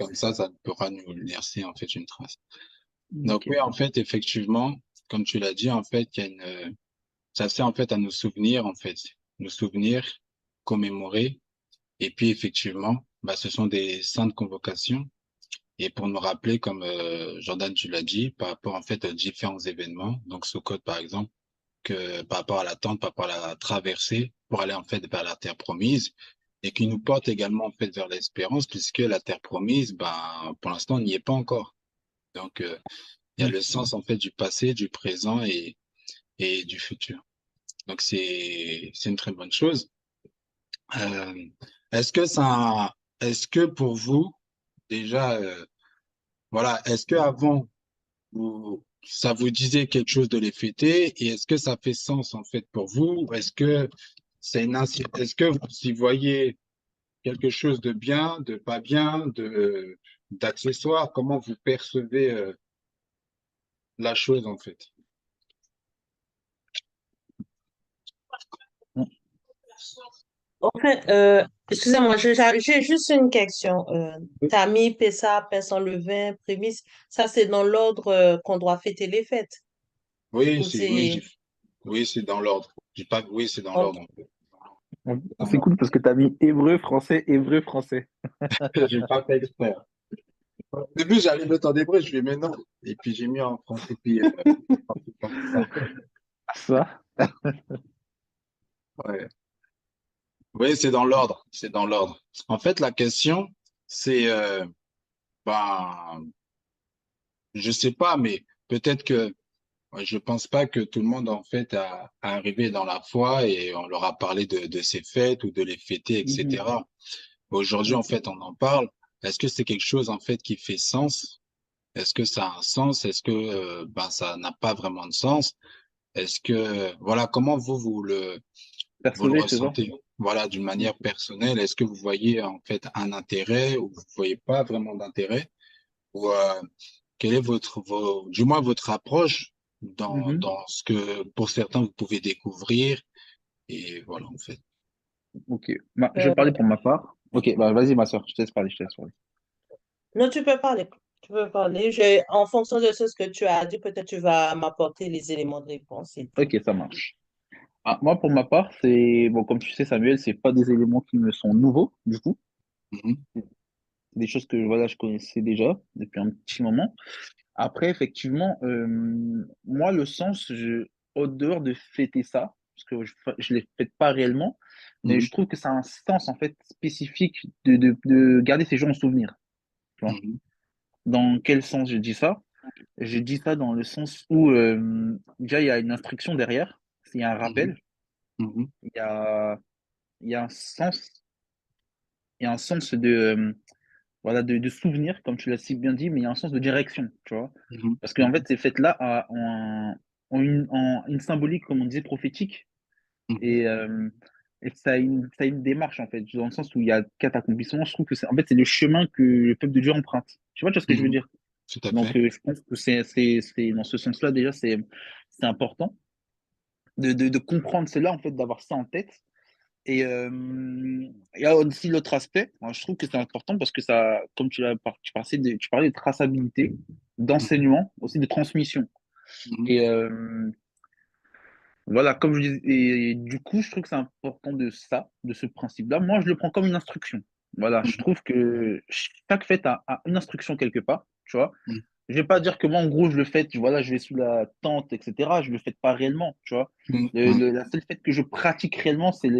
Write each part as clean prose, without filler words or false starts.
Comme ça ne pourra nous laisser en fait une trace. Donc Ok. oui, en fait, effectivement, comme tu l'as dit, en fait, il y a ça sert en fait à nous souvenir, commémorer, et puis effectivement, bah, ce sont des saintes convocations, et pour nous rappeler, comme Jordan, tu l'as dit, par rapport en fait aux différents événements, donc Sukot par exemple, que par rapport à l'attente, par rapport à la traversée, pour aller en fait vers la terre promise, et qui nous porte également en fait vers l'espérance, puisque la terre promise, ben, pour l'instant, on n'y est pas encore. Donc, il y a Mm. le sens en fait du passé, du présent et du futur. Donc c'est une très bonne chose. Euh, est-ce que pour vous déjà voilà, est-ce que avant ça vous disait quelque chose de les fêter et est-ce que ça fait sens en fait pour vous? Est-ce que est-ce que vous y voyez quelque chose de bien, de pas bien, de d'accessoire? Comment vous percevez la chose en fait? Enfin, excusez-moi, j'ai juste une question. Tamis, Pessa, pain sans levain, prémisse, ça c'est dans l'ordre qu'on doit fêter les fêtes. Oui, Ou c'est... oui, c'est dans l'ordre. J'ai pas, oui, c'est dans Ok. l'ordre, en fait. Dans C'est l'ordre. cool parce que tu as mis hébreu, français, hébreu, français. J'ai pas fait exprès. Au début, j'allais mettre en hébreu, je vais mais non. Et puis j'ai mis en français, puis un truc comme ça. Ça. Ouais. Oui, c'est dans l'ordre. C'est dans l'ordre. En fait, la question, c'est, ben, je sais pas, mais peut-être que ouais, je pense pas que tout le monde en fait a arrivé dans la foi et on leur a parlé de ces fêtes ou de les fêter, Mhm. etc. Aujourd'hui, en fait, on en parle. Est-ce que c'est quelque chose en fait qui fait sens? Est-ce que ça a un sens? Est-ce que ben ça n'a pas vraiment de sens? Est-ce que voilà, comment vous le Percevé, c'est ça? ressentez? Voilà, d'une manière personnelle, est-ce que vous voyez en fait un intérêt ou vous voyez pas vraiment d'intérêt? Ou quelle est du moins votre approche Mhm. dans ce que pour certains vous pouvez découvrir et voilà en fait. Ok. Bah, je vais Euh, parler pour ma part. Ok, bah vas-y, ma soeur, je te laisse parler, je te laisse parler. non, tu peux parler. Tu peux parler. En fonction de ce que tu as dit, peut-être tu vas m'apporter les éléments de réponse et tout. Ok, ça marche. Ah, moi, pour ma part, c'est bon, comme tu sais, Samuel, c'est pas des éléments qui me sont nouveaux, du coup. Mhm, C'est des choses que voilà, je connaissais déjà depuis un petit moment. Après, effectivement, moi, le sens, au dehors de fêter ça, parce que je ne les fête pas réellement, mais mhm, je trouve que ça a un sens en fait spécifique de garder ces gens en souvenir. Tu vois. mhm, Dans quel sens je dis ça? Je dis ça dans le sens où déjà il y a une instruction derrière, il y a un mhm, rappel, mhm, il y a, il y a un sens, il y a un sens voilà, de souvenir, comme tu l'as si bien dit, mais il y a un sens de direction, tu vois. mhm, Parce qu'en mhm, fait, ces fêtes-là ont une symbolique, comme on disait, prophétique, mhm, et, euh, et ça a une démarche, en fait, dans le sens où il y a quatre accomplissements. Je trouve que en fait, c'est le chemin que le peuple de Dieu emprunte. Tu vois ce que je veux mhm. dire? Tout à Donc, fait. je pense que dans ce sens-là, déjà, c'est important de comprendre cela, en fait, d'avoir ça en tête. Et il y a aussi l'autre aspect, moi, je trouve que c'est important parce que ça, comme tu parlais de traçabilité, Mhm, d'enseignement, aussi de transmission. mhm, Et voilà, comme je disais, et du coup, je trouve que c'est important de ce principe-là. Moi, je le prends comme une instruction. Voilà, je mhm, trouve que chaque fête a une instruction quelque part, tu vois. mhm, Je vais pas dire que moi, en gros, je le fête, voilà, je vais sous la tente, etc. Je le fête pas réellement, tu vois. mhm, mhm, La seule fête que je pratique réellement, c'est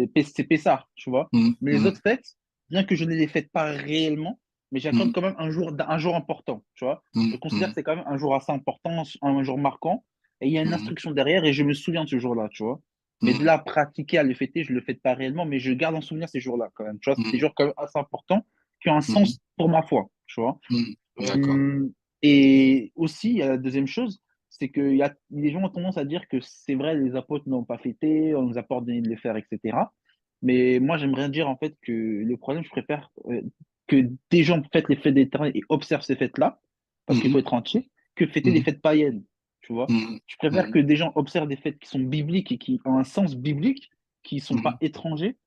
Pessah, tu vois. mhm, Mais les mhm, autres fêtes, bien que je ne les fête pas réellement, mais j'accorde mhm, quand même un jour important, tu vois. Je mhm, considère que mhm, c'est quand même un jour assez important, un jour marquant, et il y a une mhm, instruction derrière, et je me souviens de ce jour-là, tu vois. Mais de mhm, là à pratiquer, à le fêter, je le fête pas réellement, mais je garde en souvenir ces jours-là quand même, tu vois. C'est des mhm, jours quand même assez importants qui ont un mhm, sens pour ma foi, tu vois. mhm. D'accord. Euh, et aussi, il y a la deuxième chose, c'est que les gens ont tendance à dire que c'est vrai, les apôtres n'ont pas fêté, on nous a pas ordonné de le faire, etc. Mais moi, j'aimerais dire en fait que le problème, je préfère que des gens fêtent les fêtes d'éternel et observent ces fêtes-là, parce qu'il faut Mhm, être entier, que fêter des mhm, fêtes païennes, tu vois. mhm, Je préfère que mhm, des gens observent des fêtes qui sont bibliques et qui ont un sens biblique, qui sont pas mhm, étrangers,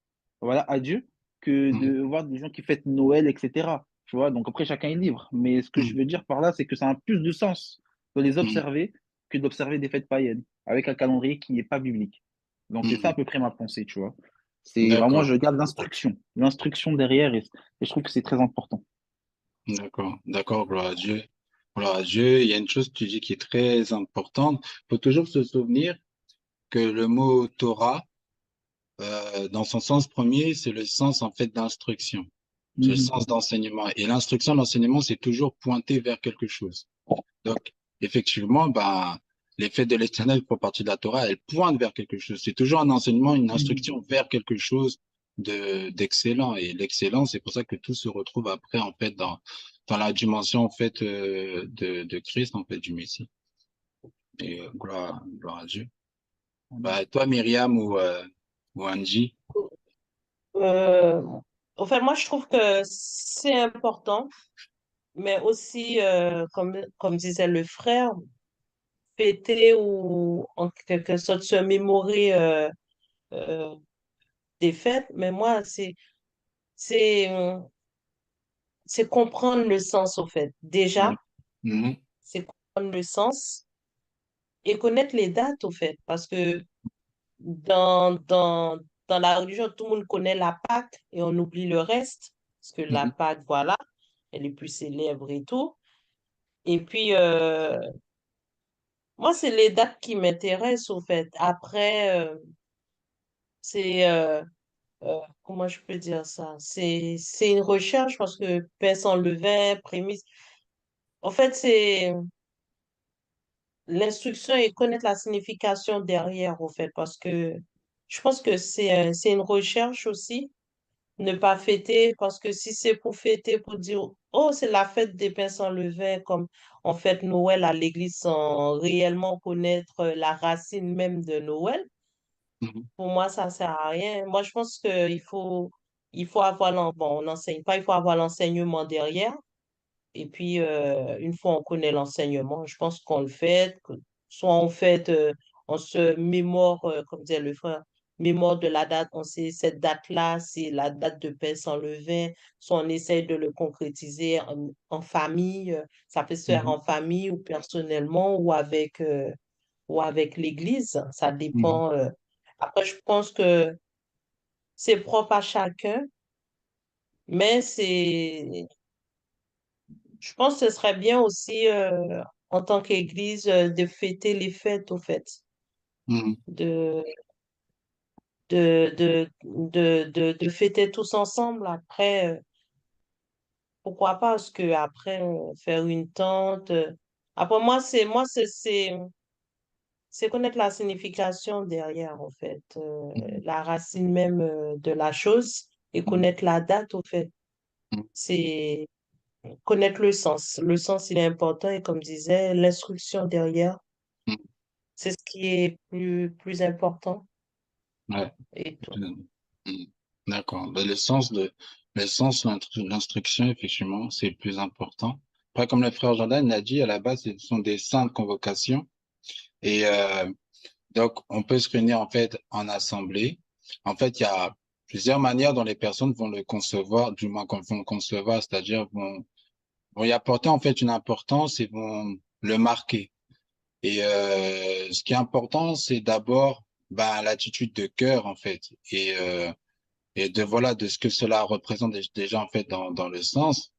voilà, à Dieu, que mhm, de voir des gens qui fêtent Noël, etc. tu vois. Donc après, chacun est libre. Mais ce que je Mhm. veux dire par là, c'est que ça a plus de sens de les Mhm. observer que d'observer des fêtes païennes avec un calendrier qui n'est pas biblique. Donc c'est ça à Mhm. peu près ma pensée, tu vois. C'est vraiment, D'accord, je garde l'instruction derrière et je trouve que c'est très important. d'accord, d'accord, gloire à Dieu. Gloire à Dieu. Il y a une chose que tu dis qui est très importante. Il faut toujours se souvenir que le mot Torah, dans son sens premier, c'est le sens en fait d'instruction. C'est le Mhm. sens d'enseignement. Et l'instruction, l'enseignement, c'est toujours pointer vers quelque chose. Donc, effectivement, ben, les fêtes de l'Éternel font partie de la Torah, elles pointent vers quelque chose. C'est toujours un enseignement, une Mhm. instruction vers quelque chose d'excellent. Et l'excellence, c'est pour ça que tout se retrouve après, en fait, dans la dimension, en fait, de Christ, en fait, du Messie. Et gloire à Dieu. Amen. Bah, toi, Myriam ou Angie. Euh, En fait, moi, je trouve que c'est important, mais aussi, comme disait le frère, fêter ou en quelque sorte se mémorer euh, des fêtes. Mais moi, c'est, euh, c'est comprendre le sens, au fait. Déjà, Ouais. Mhm. c'est comprendre le sens et connaître les dates, au fait. Parce que dans, dans, dans la religion, tout le monde connaît la Pâque et on oublie le reste. Parce que la Mhm. Pâque, voilà, elle est plus célèbre et tout. Et puis, moi, c'est les dates qui m'intéressent, au fait. Après, c'est, comment je peux dire ça? C'est une recherche parce que pain sans levain, prémisse. En fait, c'est l'instruction et connaître la signification derrière, au fait, parce que je pense que c'est une recherche aussi. Ne pas fêter, parce que si c'est pour fêter, pour dire, oh, c'est la fête des pains sans levain, comme on fête Noël à l'église sans réellement connaître la racine même de Noël, Mhm. pour moi, ça sert à rien. Moi, je pense il faut avoir, bon, on n'enseigne pas, il faut avoir l'enseignement derrière. Et puis, une fois on connaît l'enseignement, je pense qu'on le fait, soit on fait, on se mémore, comme disait le frère, mémore de la date, on sait cette date-là, c'est la date de paix sans levain, soit on essaye de le concrétiser en famille, ça peut se faire Mhm. en famille ou personnellement ou avec l'église, ça Mhm. dépend. Après, je pense que c'est propre à chacun, mais je pense que ce serait bien aussi, en tant qu'Église, de fêter les fêtes, au fait, Mhm. de, de fêter tous ensemble. Après, pourquoi pas, parce que après, faire une tente. Après, c'est connaître la signification derrière, en fait, Mhm. la racine même, de la chose et Mhm. connaître la date, au fait. C'est connaître le sens. Le sens, il est important et comme je disais, l'instruction derrière. Mhm. C'est ce qui est plus important Ouais. et tout. Mhm. D'accord. Ben, l'instruction, effectivement, c'est le plus important. Après, comme le frère Jordan l'a dit, à la base, ce sont des saintes convocations. Et donc, on peut se réunir, en fait, en assemblée. En fait, il y a plusieurs manières dont les personnes vont le concevoir, du moins qu'on vont le concevoir, c'est-à-dire vont y apporter, en fait, une importance et vont le marquer. Et ce qui est important, c'est d'abord ben, l'attitude de cœur, en fait. Et de voilà de ce que cela représente déjà en fait dans le sens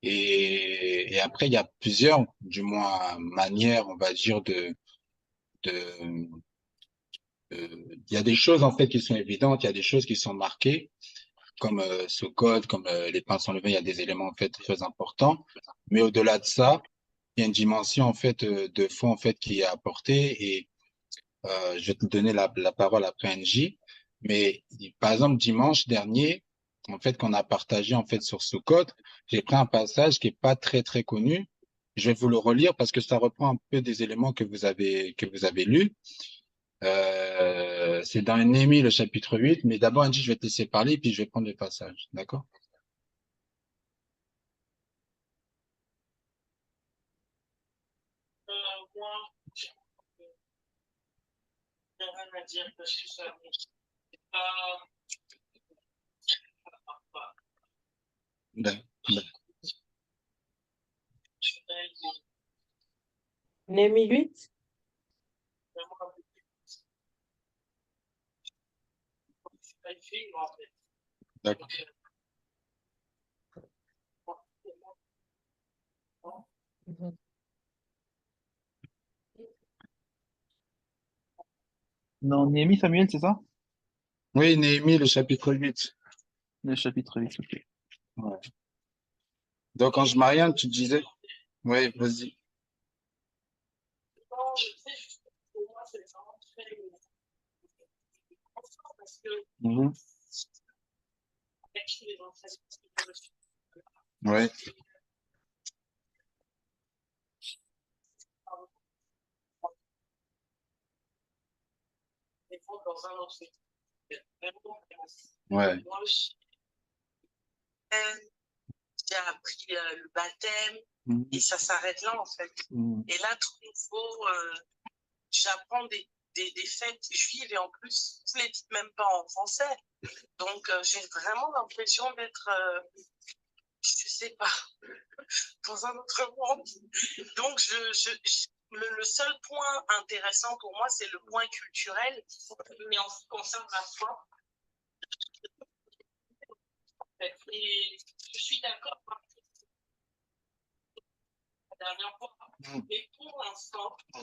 et après il y a plusieurs du moins manières on va dire de il y a des choses en fait qui sont évidentes il y a des choses qui sont marquées comme ce code comme les pinces enlevées il y a des éléments en fait très importants mais au-delà de ça il y a une dimension en fait de fond en fait qui est apportée et je vais te donner la parole après NJ. Mais par exemple, dimanche dernier, en fait, qu'on a partagé en fait sur ce code, j'ai pris un passage qui est pas très connu. Je vais vous le relire parce que ça reprend un peu des éléments que vous avez lus. C'est dans Néhémie, le chapitre 8. Mais d'abord, Angie, je vais te laisser parler, puis je vais prendre le passage. D'accord? D'ac- d'ac- Néhémie 8? D'accord. Mhm. Non, Néhémie, Samuel, c'est ça? Oui, Néhémie, le chapitre 8. Le chapitre 8, ok. Ouais. Donc, Ange Marianne, tu disais? Oui, vas-y. Mhm. Ouais, ouais. J'ai appris le baptême Mhm. et ça s'arrête là en fait. Mhm. Et là, tout nouveau, j'apprends des fêtes juives et en plus, je ne les dis même pas en français. Donc, j'ai vraiment l'impression d'être, je sais pas, dans un autre monde. Donc, le seul point intéressant pour moi, c'est le point culturel. Mais en ce qui concerne la foi, et je suis d'accord avec la dernière fois. Mhm. Mais pour l'instant, ça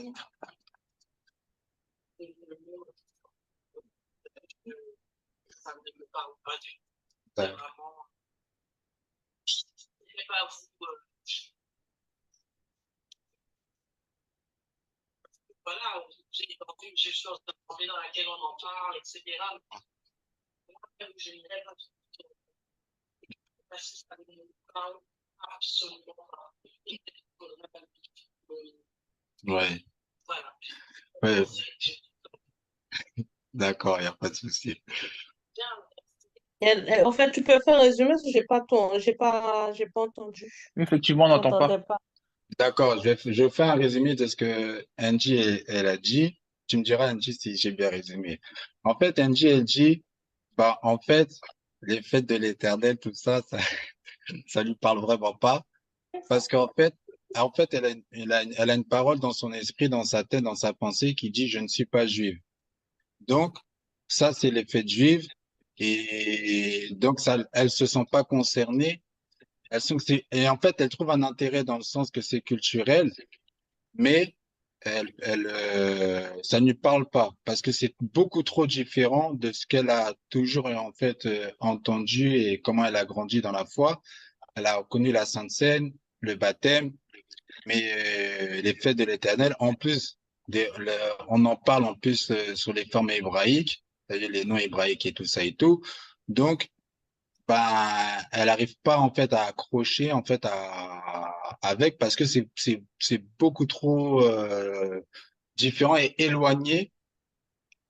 ne me parle pas du tout. C'est Ouais. vraiment, je sais pas vous, voilà, j'ai entendu que j'ai chose dans laquelle on en parle, etc. J'aimerais pas si ça me parle absolument pas. Ouais. Voilà. Ouais. D'accord, il n'y a pas de souci. En fait, tu peux faire un résumé parce que j'ai pas entendu. Effectivement, on n'entend J'entendais pas. pas. D'accord, je vais faire un résumé de ce que Angie, elle a dit. Tu me diras, Angie, si j'ai bien résumé. En fait, Angie, elle dit, bah, en fait, les fêtes de l'Éternel, tout ça, ça lui parle vraiment pas. Parce qu'en fait, elle a une parole dans son esprit, dans sa tête, dans sa pensée qui dit, je ne suis pas juive. Donc, ça, c'est les fêtes juives. Et donc, ça, elles se sont pas concernées. Et en fait, elles trouvent un intérêt dans le sens que c'est culturel, mais ça ne lui parle pas parce que c'est beaucoup trop différent de ce qu'elle a toujours en fait entendu et comment elle a grandi dans la foi. Elle a connu la Sainte Seine, le baptême, mais les fêtes de l'Éternel, en plus, on en parle en plus sur les formes hébraïques, c'est-à-dire les noms hébraïques et tout ça et tout. Donc, ben, elle n'arrive pas en fait à accrocher en fait avec parce que c'est beaucoup trop différent et éloigné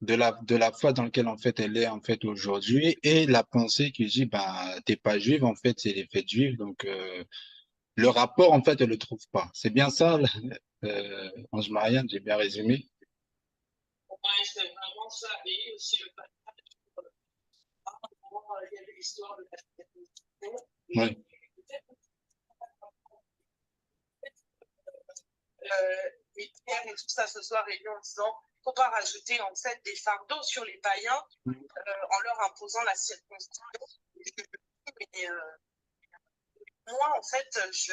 de la foi dans laquelle en fait elle est en fait aujourd'hui et la pensée qui dit ben t'es pas juive en fait c'est les fêtes juives donc le rapport en fait elle le trouve pas. C'est bien ça Ange Marianne, j'ai bien résumé. Ouais, c'est vraiment ça. Et aussi le fait qu'il y avait l'histoire de la fête. Oui, Les pierres et tout ça se soit réunis en disant faut pas rajouter en fait des fardeaux sur les païens en leur imposant la circoncision. Et moi, en fait, je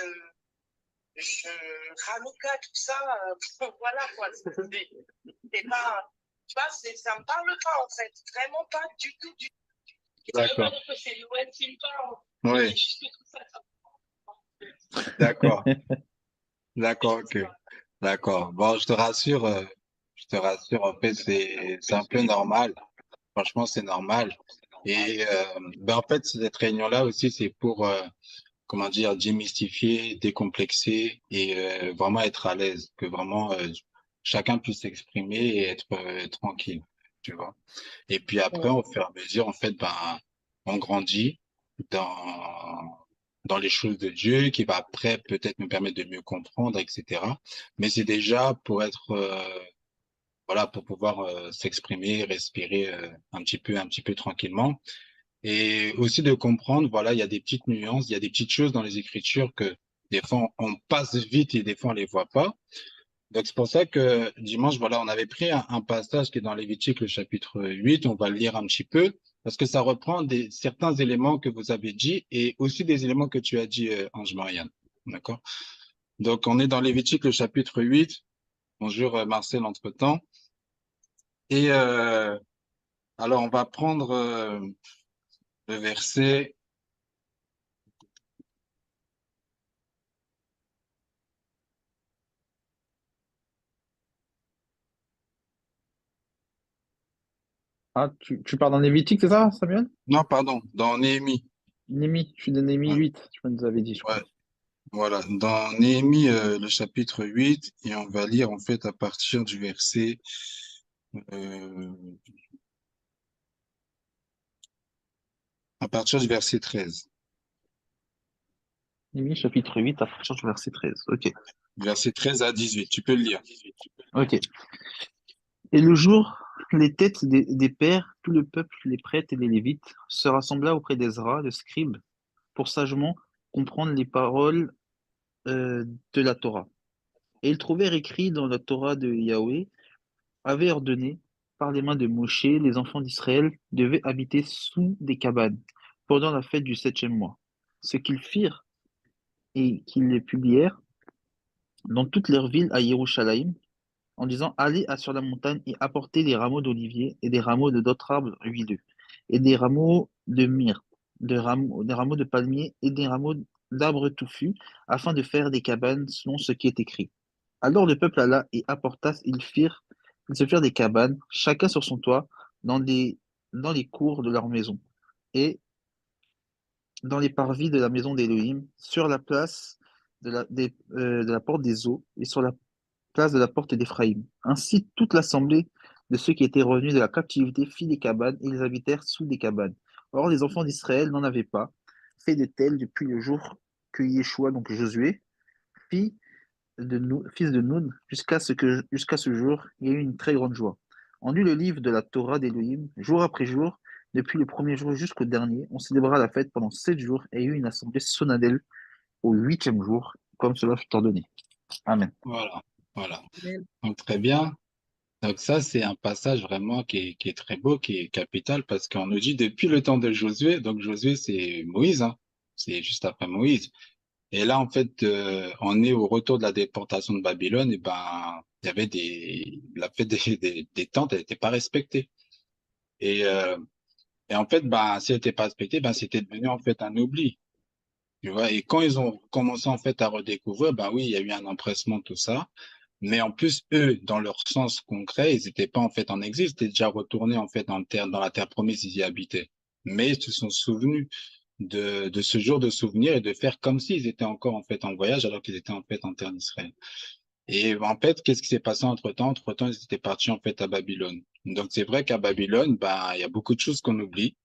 Hanouka, tout ça, voilà quoi. C'est pas, tu vois, ça me parle pas en fait, vraiment pas du tout, du tout. Ça veut pas d'accord. dire que c'est Noël qui me parle, c'est Oui, juste que tout ça, d'accord. D'accord, ok. D'accord. Bon, je te rassure, en fait, c'est un peu normal. Franchement, c'est normal. Et ben en fait, cette réunion-là aussi, c'est pour, comment dire, démystifier, décomplexer et vraiment être à l'aise, que vraiment chacun puisse s'exprimer et être tranquille, tu vois. Et puis après, au fur et à mesure, en fait, ben, on grandit dans les choses de Dieu, qui va après peut-être nous permettre de mieux comprendre, etc. Mais c'est déjà pour être voilà, pour pouvoir s'exprimer, respirer un petit peu tranquillement. Et aussi de comprendre, voilà, il y a des petites nuances, il y a des petites choses dans les Écritures que des fois on passe vite et des fois on les voit pas. Donc, c'est pour ça que dimanche, voilà, on avait pris un passage qui est dans Lévitique, le chapitre 8. On va le lire un petit peu parce que ça reprend certains éléments que vous avez dit et aussi des éléments que tu as dit, Ange-Marianne. D'accord? Donc, on est dans Lévitique, le chapitre 8. Bonjour, Marcel, entre-temps. Et alors, on va prendre le verset. Ah, tu pars dans Lévitique, c'est ça, Samuel? Non, pardon, dans Néhémie. Némi, je suis de Némi Ouais, 8, tu nous avais dit, je ouais, crois. voilà, dans Néhémie, le chapitre 8, et on va lire en fait euh, à partir du verset 13. Némi, chapitre 8, à partir du verset 13. Ok. Verset 13 à 18, tu peux le lire. Ok. Et le jour, les têtes des pères, tout le peuple, les prêtres et les lévites, se rassembla auprès d'Ezra, le scribe, pour sagement comprendre les paroles de la Torah. Et ils trouvèrent écrit dans la Torah de Yahweh, avait ordonné, par les mains de Moshe, les enfants d'Israël devaient habiter sous des cabanes pendant la fête du septième mois. Ce qu'ils firent et qu'ils les publièrent dans toutes leurs villes à Yerushalayim, en disant, allez sur la montagne et apportez des rameaux d'olivier et des rameaux de d'autres arbres huileux, et des rameaux de myrrhe, des rameaux de palmier et des rameaux d'arbres touffus, afin de faire des cabanes selon ce qui est écrit. Alors le peuple alla et apporta, ils se firent des cabanes, chacun sur son toit, dans les cours de leur maison, et dans les parvis de la maison d'Élohim, sur la place de la porte des eaux, et sur la place de la porte d'Éphraïm. Ainsi toute l'assemblée de ceux qui étaient revenus de la captivité fit des cabanes, et ils habitèrent sous des cabanes. Or les enfants d'Israël n'en avaient pas fait de telles depuis le jour que Yeshua, donc Josué, fit fils de Nun, jusqu'à ce jour, il y a eu une très grande joie. On lut le livre de la Torah d'Élohim, jour après jour, depuis le premier jour jusqu'au dernier. On célébra la fête pendant 7 jours et il y a eu une assemblée solennelle au huitième jour, comme cela fut ordonné. Amen. Voilà, voilà. Donc, très bien. Donc ça, c'est un passage vraiment qui est très beau, qui est capital, parce qu'on nous dit depuis le temps de Josué, donc Josué, c'est Moïse, hein, c'est juste après Moïse. Et là, en fait, on est au retour de la déportation de Babylone, et ben, il y avait la fête des tentes, elle n'était pas respectée. Et, euh, et en fait, ben, si elle n'était pas respectée, ben, c'était devenu en fait un oubli. Tu vois, et quand ils ont commencé en fait à redécouvrir, ben oui, il y a eu un empressement, tout ça. Mais en plus, eux, dans leur sens concret, ils n'étaient pas en fait en exil, ils étaient déjà retournés en fait dans la terre promise, ils y habitaient. Mais ils se sont souvenus de ce jour de souvenir et de faire comme s'ils étaient encore en fait en voyage alors qu'ils étaient en fait en terre d'Israël. Et en fait, qu'est-ce qui s'est passé entre-temps? Entre-temps, ils étaient partis en fait à Babylone. Donc c'est vrai qu'à Babylone, bah, il y a beaucoup de choses qu'on oublie,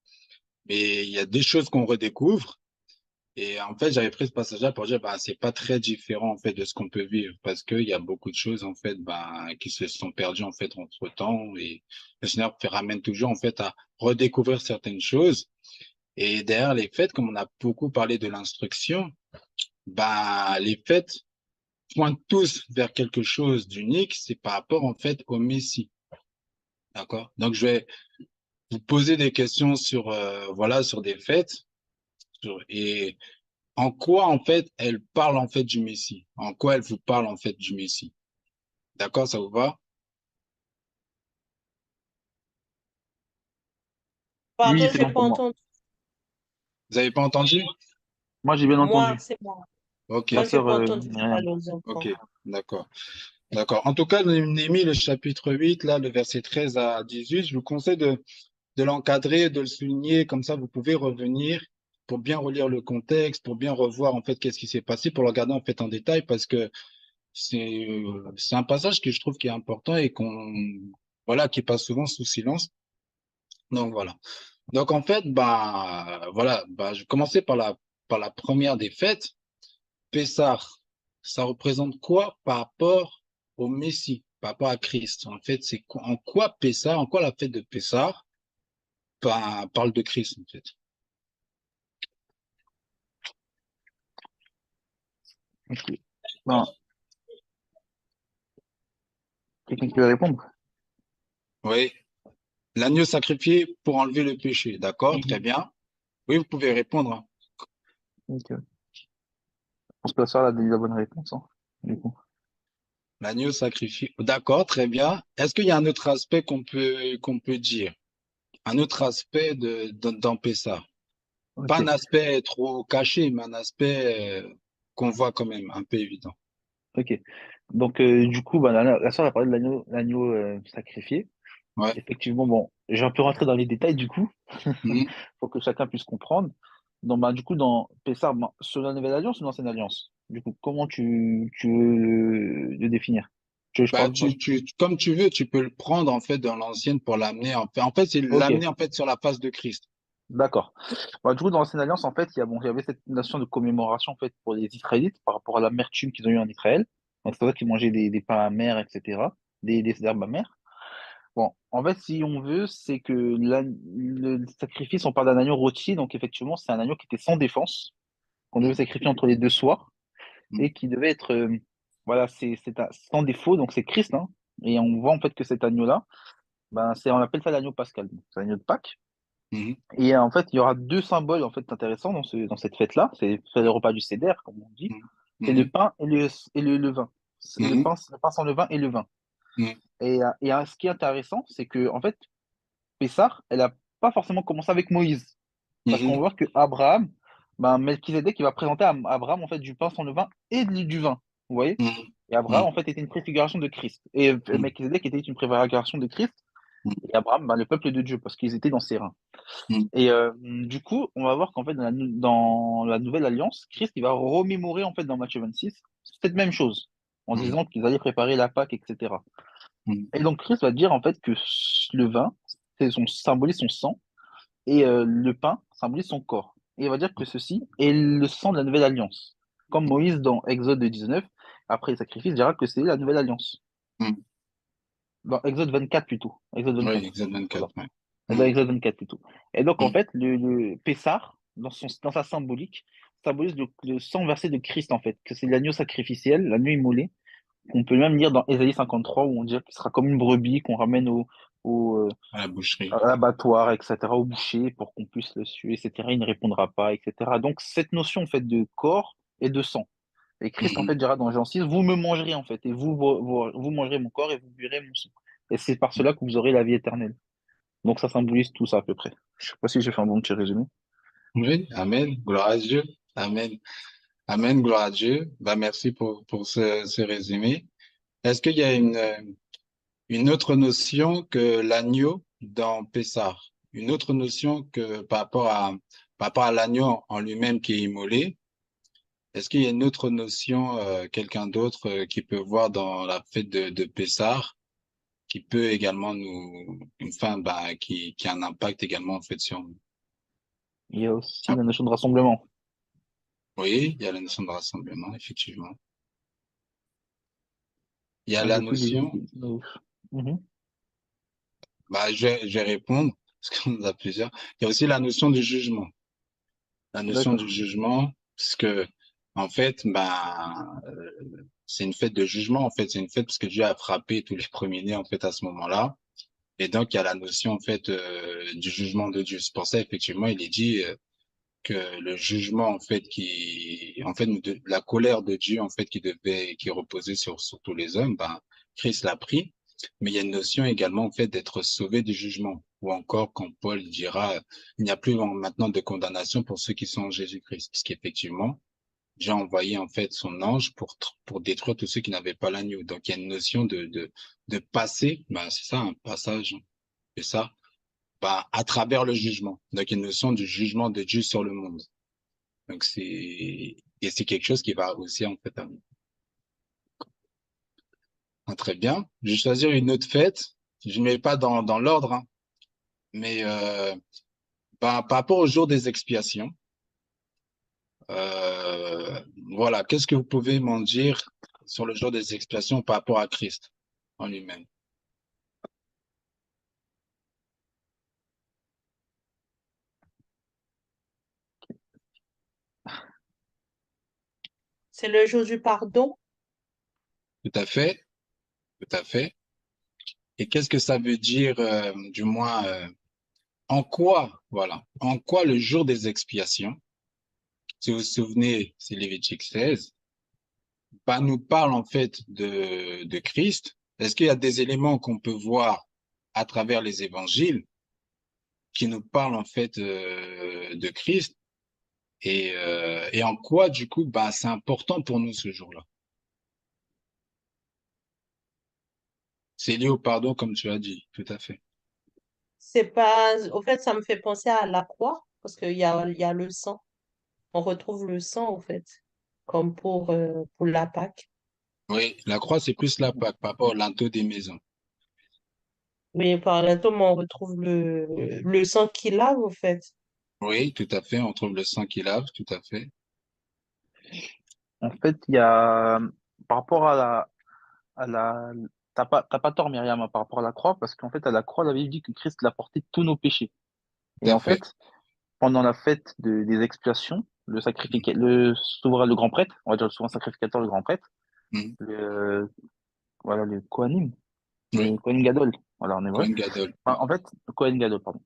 mais il y a des choses qu'on redécouvre. Et en fait, j'avais pris ce passage-là pour dire, bah, c'est pas très différent, en fait, de ce qu'on peut vivre, parce qu'il y a beaucoup de choses, en fait, bah, qui se sont perdues, en fait, entre temps, et le Seigneur ramène toujours, en fait, à redécouvrir certaines choses. Et derrière les fêtes, comme on a beaucoup parlé de l'instruction, bah, les fêtes pointent tous vers quelque chose d'unique, c'est par rapport, en fait, au Messie. D'accord? Donc, je vais vous poser des questions sur, voilà, sur des fêtes, et en quoi, en fait, elle parle, en fait, du Messie? En quoi elle vous parle, en fait, du Messie? D'accord, ça vous va? Oui, Pardon, c'est j'ai bon pas pour moi. entendu. Vous avez pas entendu? Moi, j'ai bien Moi, entendu. c'est moi. Ok, Ta Moi, j'ai sœur, pas entendu Myriam. parler aux ok, enfants. d'accord. D'accord. En tout cas, Néhémie, le chapitre 8, là, le verset 13 à 18, je vous conseille de l'encadrer, de le souligner, comme ça, vous pouvez revenir pour bien relire le contexte, pour bien revoir, en fait, qu'est-ce qui s'est passé, pour le regarder, en fait, en détail, parce que c'est un passage que je trouve qui est important et voilà, qui passe souvent sous silence. Donc, voilà. Donc en fait, bah voilà, bah je vais commencer par la première des fêtes. Pessah, ça représente quoi par rapport au Messie, par rapport à Christ? En fait, en quoi Pessah, en quoi la fête de Pessah parle de Christ en fait? Ok. Ben, Quelqu'un qui veut répondre? Oui. L'agneau sacrifié pour enlever le péché. D'accord, très Mhm. bien. Oui, vous pouvez répondre, hein. Ok. Je pense que la soeur a donné la bonne réponse, hein, du coup. L'agneau sacrifié. D'accord, très bien. Est-ce qu'il y a un autre aspect qu'on peut dire? Un autre aspect dans Pessah? Pas un Ok. aspect trop caché, mais un aspect qu'on voit quand même, un peu évident. Ok. Donc, du coup, bah, la soeur a parlé de l'agneau sacrifié. Ouais. Effectivement, bon, j'ai un peu rentré dans les détails, du coup, Mhm. pour que chacun puisse comprendre. Donc, bah, du coup, dans Pessah, bah, sur la Nouvelle Alliance ou l'Ancienne Alliance? Du coup, comment tu veux le définir? Je Bah, parle pas. comme tu veux, tu peux le prendre en fait dans l'ancienne pour l'amener en fait, c'est Ok, l'amener en fait sur la face de Christ. d'accord. Bah, du coup, dans l'Ancienne Alliance, en fait, il y avait cette notion de commémoration en fait, pour les Israélites par rapport à l'amertume qu'ils ont eu en Israël. Donc, c'est pour ça qu'ils mangeaient des pains amers, etc., des herbes amères. Bon, en fait, si on veut, c'est que le sacrifice, on parle d'un agneau rôti, donc effectivement, c'est un agneau qui était sans défense, qu'on devait Mhm. sacrifier entre les deux soirs, Mhm. et qui devait être, voilà, sans défaut, donc c'est Christ, hein. Et on voit en fait que cet agneau-là, ben, on appelle ça l'agneau pascal, donc c'est l'agneau de Pâques. Mhm. Et en fait, il y aura deux symboles en fait intéressants dans cette fête-là. C'est le repas du Seder, comme on dit. Mhm. C'est le Mhm. pain et le vin. C'est Mhm. le pain sans le vin et le vin. Mhm. Et ce qui est intéressant, c'est que en fait, Pessah, elle a pas forcément commencé avec Moïse. Parce qu'on Mhm. voit que Abraham, ben, Melchizedek, il va présenter à Abraham en fait du pain sans le vin et du vin. Vous voyez? Mhm. Et Abraham, Mhm. en fait, était une préfiguration de Christ. Et Melchizedek était une préfiguration de Christ. Mhm. Et Abraham, ben, le peuple de Dieu, parce qu'ils étaient dans ses reins. Mhm. Et du coup, on va voir qu'en fait, dans la nouvelle alliance, Christ, il va remémorer, en fait, dans Matthieu 26, cette même chose, en Mhm. disant qu'ils allaient préparer la Pâque, etc. Mhm. Et donc, Christ va dire, en fait, que le vin, symbolise son sang, et le pain symbolise son corps. Et il va dire que ceci est le sang de la nouvelle alliance. Comme Moïse, dans Exode 19, après le sacrifice, dira que c'est la nouvelle alliance. Mhm. Dans Exode 24 plutôt. Exode Oui, 24. Exode Voilà. 24, ouais. Dans Mhm. Exode 24 plutôt. Et donc, en Mhm. fait, le Pessah, dans sa symbolique, symbolise le sang versé de Christ, en fait, que c'est l'agneau sacrificiel, l'agneau immolé, qu'on peut même lire dans Ésaïe 53, où on dit qu'il sera comme une brebis qu'on ramène À la boucherie. à l'abattoir, etc., au boucher, pour qu'on puisse le suer, etc. Il ne répondra pas, etc. Donc, cette notion, en fait, de corps et de sang. Et Christ, en Mhm. fait, dira dans Jean 6, vous me mangerez, en fait, et vous mangerez mon corps et vous buvez mon sang. Et c'est par cela que vous aurez la vie éternelle. Donc ça symbolise tout ça à peu près. Je sais pas si j'ai fait un bon petit résumé. Oui, Amen. Gloire à Dieu. Amen. Amen. Gloire à Dieu. Bah, merci pour ce résumé. Est-ce qu'il y a une autre notion que l'agneau dans Pessah? Une autre notion que par rapport à l'agneau en lui-même qui est immolé? Est-ce qu'il y a une autre notion, quelqu'un d'autre qui peut voir dans la fête de Pessah, qui peut également enfin, bah, qui a un impact également en fait sur nous? Il y a aussi Ah, la notion de rassemblement. oui, il y a la notion de rassemblement, effectivement. Il y a Ah, la du coup, notion, Mhm. bah, je vais répondre, parce qu'on en a plusieurs. Il y a aussi la notion du jugement. La notion du D'accord. jugement, parce que, en fait, bah, c'est une fête de jugement, en fait. C'est une fête parce que Dieu a frappé tous les premiers-nés, en fait, à ce moment-là. Et donc, il y a la notion, en fait, du jugement de Dieu. C'est pour ça, effectivement, il est dit que le jugement, en fait, la colère de Dieu, en fait, qui reposait sur tous les hommes, ben, Christ l'a pris. Mais il y a une notion également, en fait, d'être sauvé du jugement. Ou encore, quand Paul dira, il n'y a plus maintenant de condamnation pour ceux qui sont en Jésus-Christ. Parce qu'effectivement, Dieu a envoyé, en fait, son ange pour détruire tous ceux qui n'avaient pas l'agneau. Donc, il y a une notion de passer, ben, c'est ça, un passage, c'est ça, ben, à travers le jugement. Donc, il y a une notion du jugement de Dieu sur le monde. Donc, et c'est quelque chose qui va aussi, en fait, très bien. Je vais choisir une autre fête. Je ne mets pas dans l'ordre, hein, mais par rapport au jour des expiations, euh, voilà, qu'est-ce que vous pouvez m'en dire sur le jour des expiations par rapport à Christ en lui-même? C'est le jour du pardon. Tout à fait, tout à fait. Et qu'est-ce que ça veut dire, du moins, en quoi, voilà, en quoi le jour des expiations, si vous vous souvenez, c'est Lévitique 16, bah, nous parle en fait de Christ. Est-ce qu'il y a des éléments qu'on peut voir à travers les évangiles qui nous parlent en fait de Christ et en quoi du coup bah, c'est important pour nous ce jour-là? C'est lié au pardon comme tu as dit, tout à fait. C'est pas, au fait, ça me fait penser à la croix, parce qu'il y a le sang. On retrouve le sang, au fait, comme pour la Pâque. Oui, la croix c'est plus la Pâque par rapport au linteau des maisons. Mais par là, on retrouve le sang qui lave, au fait. Oui, tout à fait, on trouve le sang qui lave, tout à fait. En fait, il y a, par rapport à la, t'as pas tort, Myriam, hein, par rapport à la croix, parce qu'en fait, à la croix, la Bible dit que Christ l'a porté tous nos péchés. Tout Et à en fait. fait, pendant la fête des expiations, le souverain, le grand prêtre, on va dire le souverain sacrificateur, le grand prêtre, Mhm. le, voilà, le Kohanim, le Oui, Kohen Gadol, voilà, en hébreu. Kohen Gadol. Enfin, Oui. en fait, Kohen Gadol, pardon.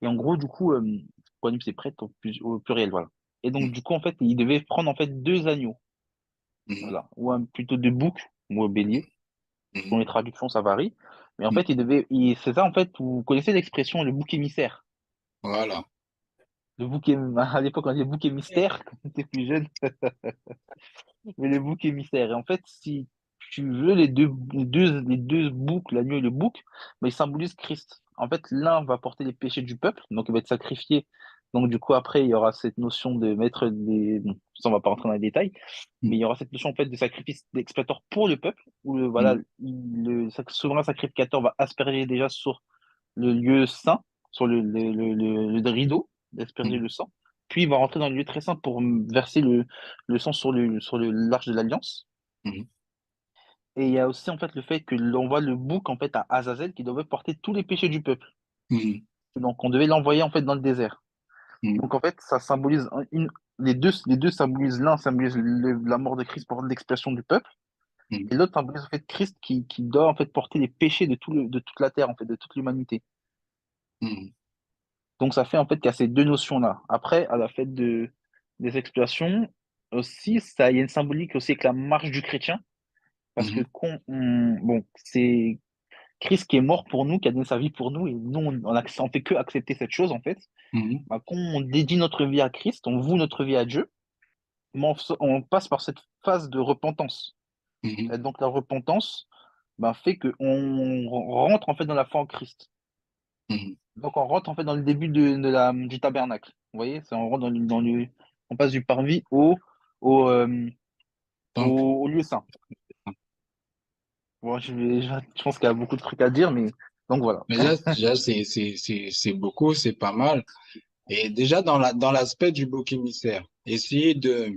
Et en gros, du coup, Kohanim, c'est prêtre au pluriel, voilà. Et donc, Mhm. du coup, en fait, il devait prendre, en fait, deux agneaux, Mhm. voilà, plutôt deux boucs, ou un bélier. Selon Mhm. les traductions, ça varie. Mais en Mhm. fait, c'est ça, en fait, vous connaissez l'expression le bouc émissaire. Voilà. À l'époque, on disait bouc émissaire, quand on était plus jeune, mais le bouc émissaire. Et en fait, si tu veux, les deux boucs, l'agneau et le bouc, mais ils symbolisent Christ. En fait, l'un va porter les péchés du peuple, donc il va être sacrifié. Donc, du coup, après, il y aura cette notion de mettre des. Bon, ça, on va pas rentrer dans les détails, mais il y aura cette notion, en fait, de sacrifice d'expiatoire pour le peuple, où voilà, Mhm. souverain sacrificateur va asperger déjà sur le lieu saint, sur le rideau, d'asperger Mhm. le sang. Puis il va rentrer dans le lieu très saint pour verser le sang sur l'arche de l'Alliance. Mhm. Et il y a aussi en fait le fait que l'on voit le bouc en fait à Azazel qui devait porter tous les péchés du peuple. Mhm. Donc on devait l'envoyer en fait dans le désert. Mhm. Donc en fait ça symbolise les deux symbolisent, l'un symbolise la mort de Christ pour l'expiation du peuple Mhm. et l'autre symbolise en fait Christ qui doit en fait porter les péchés de toute la terre en fait de toute l'humanité. Mhm. Donc ça fait en fait qu'il y a ces deux notions-là. Après, à la fête des expiations, aussi, ça, il y a une symbolique aussi avec la marche du chrétien, parce que Mhm. bon, c'est Christ qui est mort pour nous, qui a donné sa vie pour nous, et nous, on fait que accepter cette chose, en fait. Mhm. Bah, quand on dédie notre vie à Christ, on voue notre vie à Dieu, mais on passe par cette phase de repentance. Mhm. Et donc la repentance bah, fait qu'on rentre en fait dans la foi en Christ. Mhm. Donc on rentre en fait dans le début du tabernacle. Vous voyez, on rentre on passe du parvis au, euh, Temple. au lieu saint. Bon, je pense qu'il y a beaucoup de trucs à dire, mais donc voilà. Mais déjà c'est beaucoup, c'est pas mal. Et déjà dans l'aspect du bouc émissaire, essayez de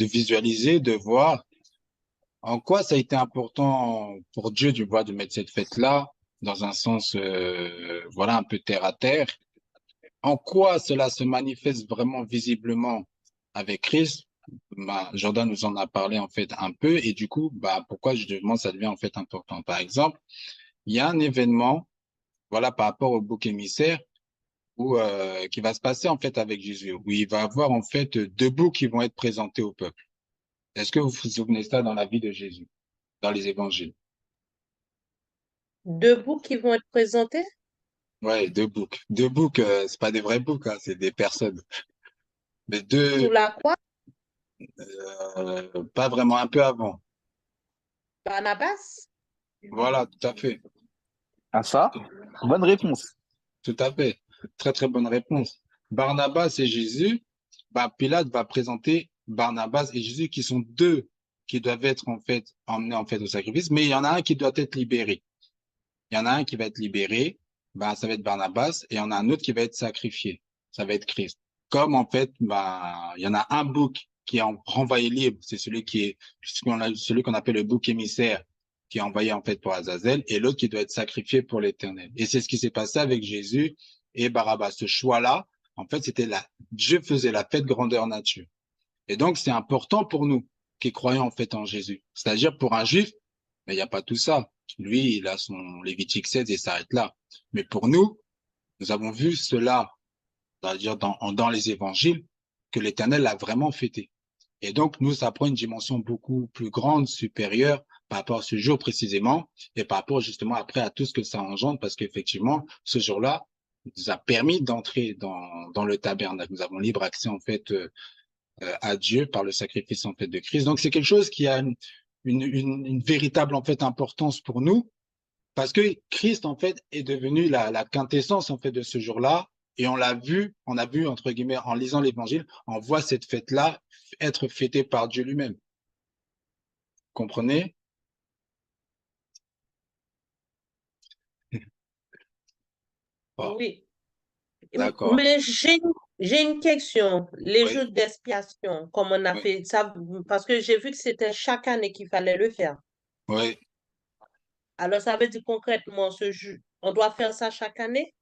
visualiser, de voir en quoi ça a été important pour Dieu du bois de mettre cette fête-là dans un sens voilà un peu terre à terre. En quoi cela se manifeste vraiment visiblement avec Christ? Bah, Jordan nous en a parlé en fait un peu et du coup bah pourquoi justement ça devient en fait important. Par exemple, il y a un événement voilà par rapport au bouc émissaire où qui va se passer en fait avec Jésus où il va avoir en fait deux boucs qui vont être présentés au peuple. Est-ce que vous vous souvenez de ça dans la vie de Jésus, dans les évangiles? Deux boucs qui vont être présentés Ouais, deux boucs. Deux boucs, c'est pas des vrais boucs, hein, c'est des personnes. Mais sous deux, la croix, pas vraiment, un peu avant. Barnabas. Voilà, tout à fait. À ça, bonne réponse. Tout à fait. Très, très bonne réponse. Barnabas et Jésus, bah, Pilate va présenter Barnabas et Jésus qui sont deux qui doivent être en fait emmenés en fait au sacrifice, mais il y en a un qui doit être libéré. Il y en a un qui va être libéré, bah, ça va être Barnabas, et il y en a un autre qui va être sacrifié. Ça va être Christ. Comme en fait, bah, il y en a un bouc qui est renvoyé libre, c'est celui qu'on appelle le bouc émissaire, qui est envoyé en fait pour Azazel, et l'autre qui doit être sacrifié pour l'Éternel. Et c'est ce qui s'est passé avec Jésus et Barabbas. Ce choix-là, en fait, Dieu faisait la fête grandeur nature. Et donc, c'est important pour nous qui croyons en fait en Jésus. C'est-à-dire pour un juif, Mais il n'y a pas tout ça. Lui, il a son Lévitique 16 et s'arrête là. Mais pour nous, nous avons vu cela, c'est-à-dire dans les évangiles, que l'Éternel l'a vraiment fêté. Et donc, nous, ça prend une dimension beaucoup plus grande, supérieure par rapport à ce jour précisément et par rapport justement après à tout ce que ça engendre parce qu'effectivement, ce jour-là nous a permis d'entrer dans le tabernacle. Nous avons libre accès en fait à Dieu par le sacrifice en fait de Christ. Donc, c'est quelque chose qui a une véritable en fait importance pour nous parce que Christ en fait est devenu la quintessence en fait de ce jour-là. Et on a vu, entre guillemets, en lisant l'évangile, on voit cette fête-là être fêtée par Dieu lui-même. Comprenez? Bon, Oui. d'accord. Mais j'ai une question. Les Oui, jours d'expiation, comme on a oui, fait ça, parce que j'ai vu que c'était chaque année qu'il fallait le faire. oui. Alors, ça veut dire concrètement, on doit faire ça chaque année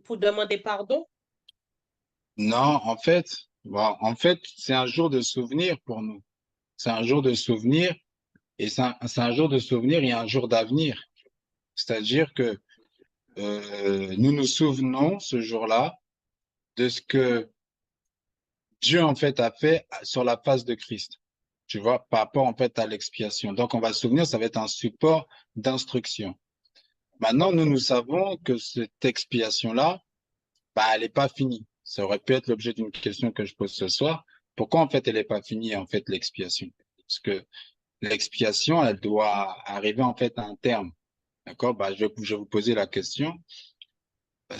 pour demander pardon? Non, bon, en fait, c'est un jour de souvenir pour nous. C'est un jour de souvenir et c'est un jour de souvenir et un jour d'avenir. C'est-à-dire que nous nous souvenons ce jour-là de ce que Dieu en fait a fait sur la face de Christ. Tu vois, par rapport en fait à l'expiation. Donc, on va se souvenir, ça va être un support d'instruction. Maintenant, nous savons que cette expiation-là, bah, elle n'est pas finie. Ça aurait pu être l'objet d'une question que je pose ce soir. Pourquoi en fait elle n'est pas finie en fait l'expiation? Parce que l'expiation, elle doit arriver en fait à un terme. D'accord? Bah, je vais vous poser la question.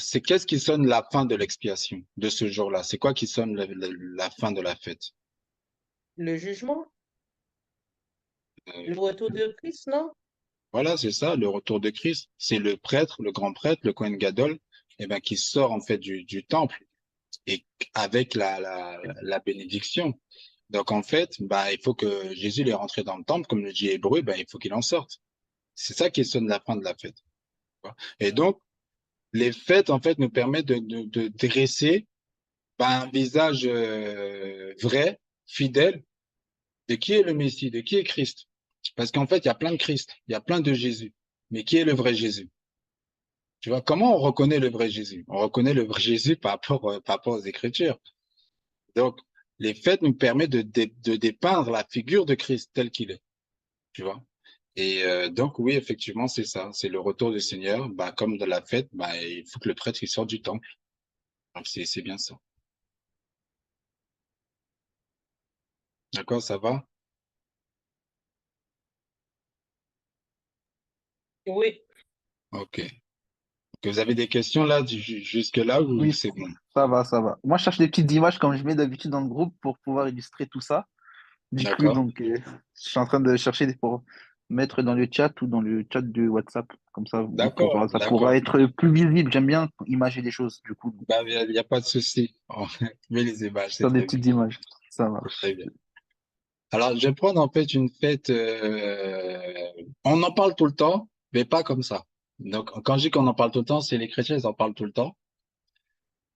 C'est qu'est-ce qui sonne la fin de l'expiation de ce jour-là? C'est quoi qui sonne la fin de la fête? Le jugement? Euh, Le retour de Christ, non? voilà, c'est ça, le retour de Christ. C'est le prêtre, le grand prêtre, le Kohen Gadol, ben, qui sort en fait du temple et avec la bénédiction. Donc en fait, bah, il faut que Jésus il est rentré dans le temple, comme le dit Hébreu, bah, il faut qu'il en sorte. C'est ça qui sonne la fin de la fête. Et donc, les fêtes, en fait, nous permettent de dresser bah, un visage vrai, fidèle, de qui est le Messie, de qui est Christ. Parce qu'en fait, il y a plein de Christ, il y a plein de Jésus. Mais qui est le vrai Jésus? Tu vois, comment on reconnaît le vrai Jésus? On reconnaît le vrai Jésus par rapport aux Écritures. Donc, les fêtes nous permettent de dépeindre la figure de Christ tel qu'il est. Tu vois? Et donc, oui, effectivement, c'est ça. C'est le retour du Seigneur. Bah, comme dans la fête, bah, il faut que le prêtre il sorte du temple. Donc, c'est bien ça. D'accord, ça va? Oui. OK. Que vous avez des questions là, jusque-là, ou Oui, c'est bon? ça va, ça va. Moi, je cherche des petites images comme je mets d'habitude dans le groupe pour pouvoir illustrer tout ça. Du coup, D'accord? donc, je suis en train de chercher pour mettre dans le chat ou dans le chat de WhatsApp. Comme ça, D'accord, ça pourra d'accord. être plus visible. J'aime bien imager les choses, du coup, Bah, il y a pas de souci. On met les images, c'est faire des très bien. petites images. Ça C'est marche. très bien. Alors, je vais prendre en fait une fête. On en parle tout le temps, mais pas comme ça. Donc, quand je dis qu'on en parle tout le temps, c'est les chrétiens, ils en parlent tout le temps.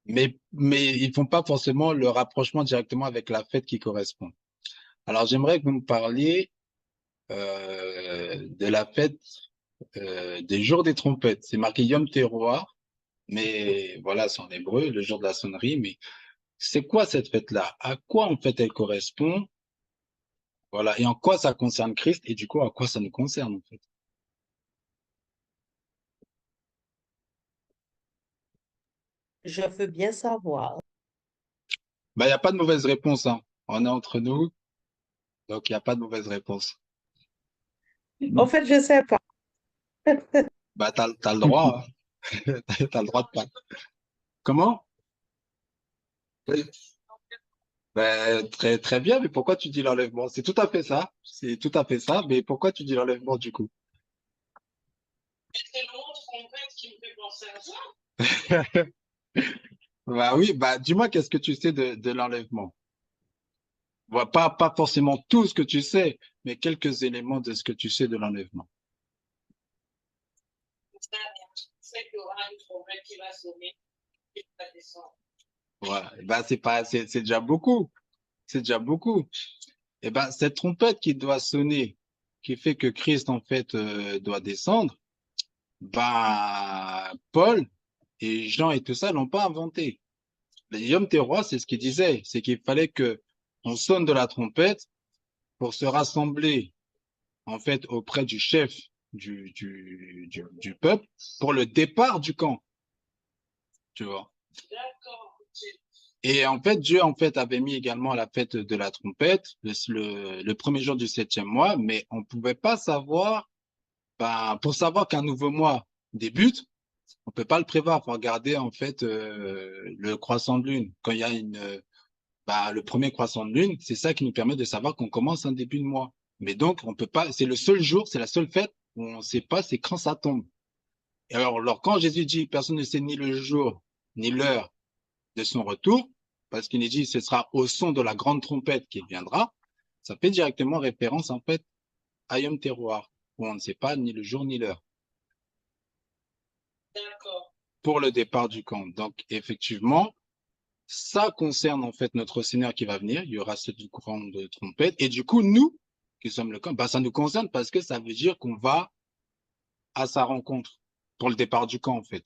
Mais ils font pas forcément le rapprochement directement avec la fête qui correspond. Alors, j'aimerais que vous me parliez de la fête des jours des trompettes. C'est marqué Yom Teruah, mais voilà, c'est en hébreu, le jour de la sonnerie. Mais c'est quoi cette fête-là? À quoi en fait elle correspond? Voilà, et en quoi ça concerne Christ et du coup à quoi ça nous concerne en fait? Je veux bien savoir. Bah, il n'y a pas de mauvaise réponse, hein. On est entre nous, donc il n'y a pas de mauvaise réponse. En fait, je sais pas. Bah, t'as le droit, hein. T'as le droit de pas. Comment? Oui. Ben, très bien, mais pourquoi tu dis l'enlèvement? C'est tout à fait ça. C'est tout à fait ça, mais pourquoi tu dis l'enlèvement du coup? Bah oui, bah dis-moi qu'est-ce que tu sais de l'enlèvement? Bon, pas forcément tout ce que tu sais, mais quelques éléments de ce que tu sais de l'enlèvement. Voilà. Bah c'est déjà beaucoup. C'est déjà beaucoup. Et ben cette trompette qui doit sonner. qui fait que Christ, en fait, doit descendre, bah, Paul et Jean et tout ça l'ont pas inventé. Guillaume Terroir, c'est ce qu'il disait, c'est qu'il fallait que on sonne de la trompette pour se rassembler, en fait, auprès du chef du peuple pour le départ du camp, tu vois. Et en fait, Dieu en fait avait mis également la fête de la trompette le premier jour du 7e mois, mais on pouvait pas savoir, ben, pour savoir qu'un nouveau mois débute, on peut pas le prévoir. Faut regarder en fait le croissant de lune. Quand il y a bah, le premier croissant de lune, c'est ça qui nous permet de savoir qu'on commence un début de mois. Mais donc, on peut pas. C'est le seul jour, c'est la seule fête où on sait pas, c'est quand ça tombe. Et alors, quand Jésus dit, personne ne sait ni le jour ni l'heure de son retour, parce qu'il est dit, ce sera au son de la grande trompette qu'il viendra, ça fait directement référence, en fait, à Yom Teruah, où on ne sait pas ni le jour ni l'heure. D'accord. Pour le départ du camp. Donc, effectivement, ça concerne, en fait, notre Seigneur qui va venir. Il y aura cette grande trompette. Et du coup, nous, qui sommes le camp, bah, ça nous concerne parce que ça veut dire qu'on va à sa rencontre pour le départ du camp, en fait.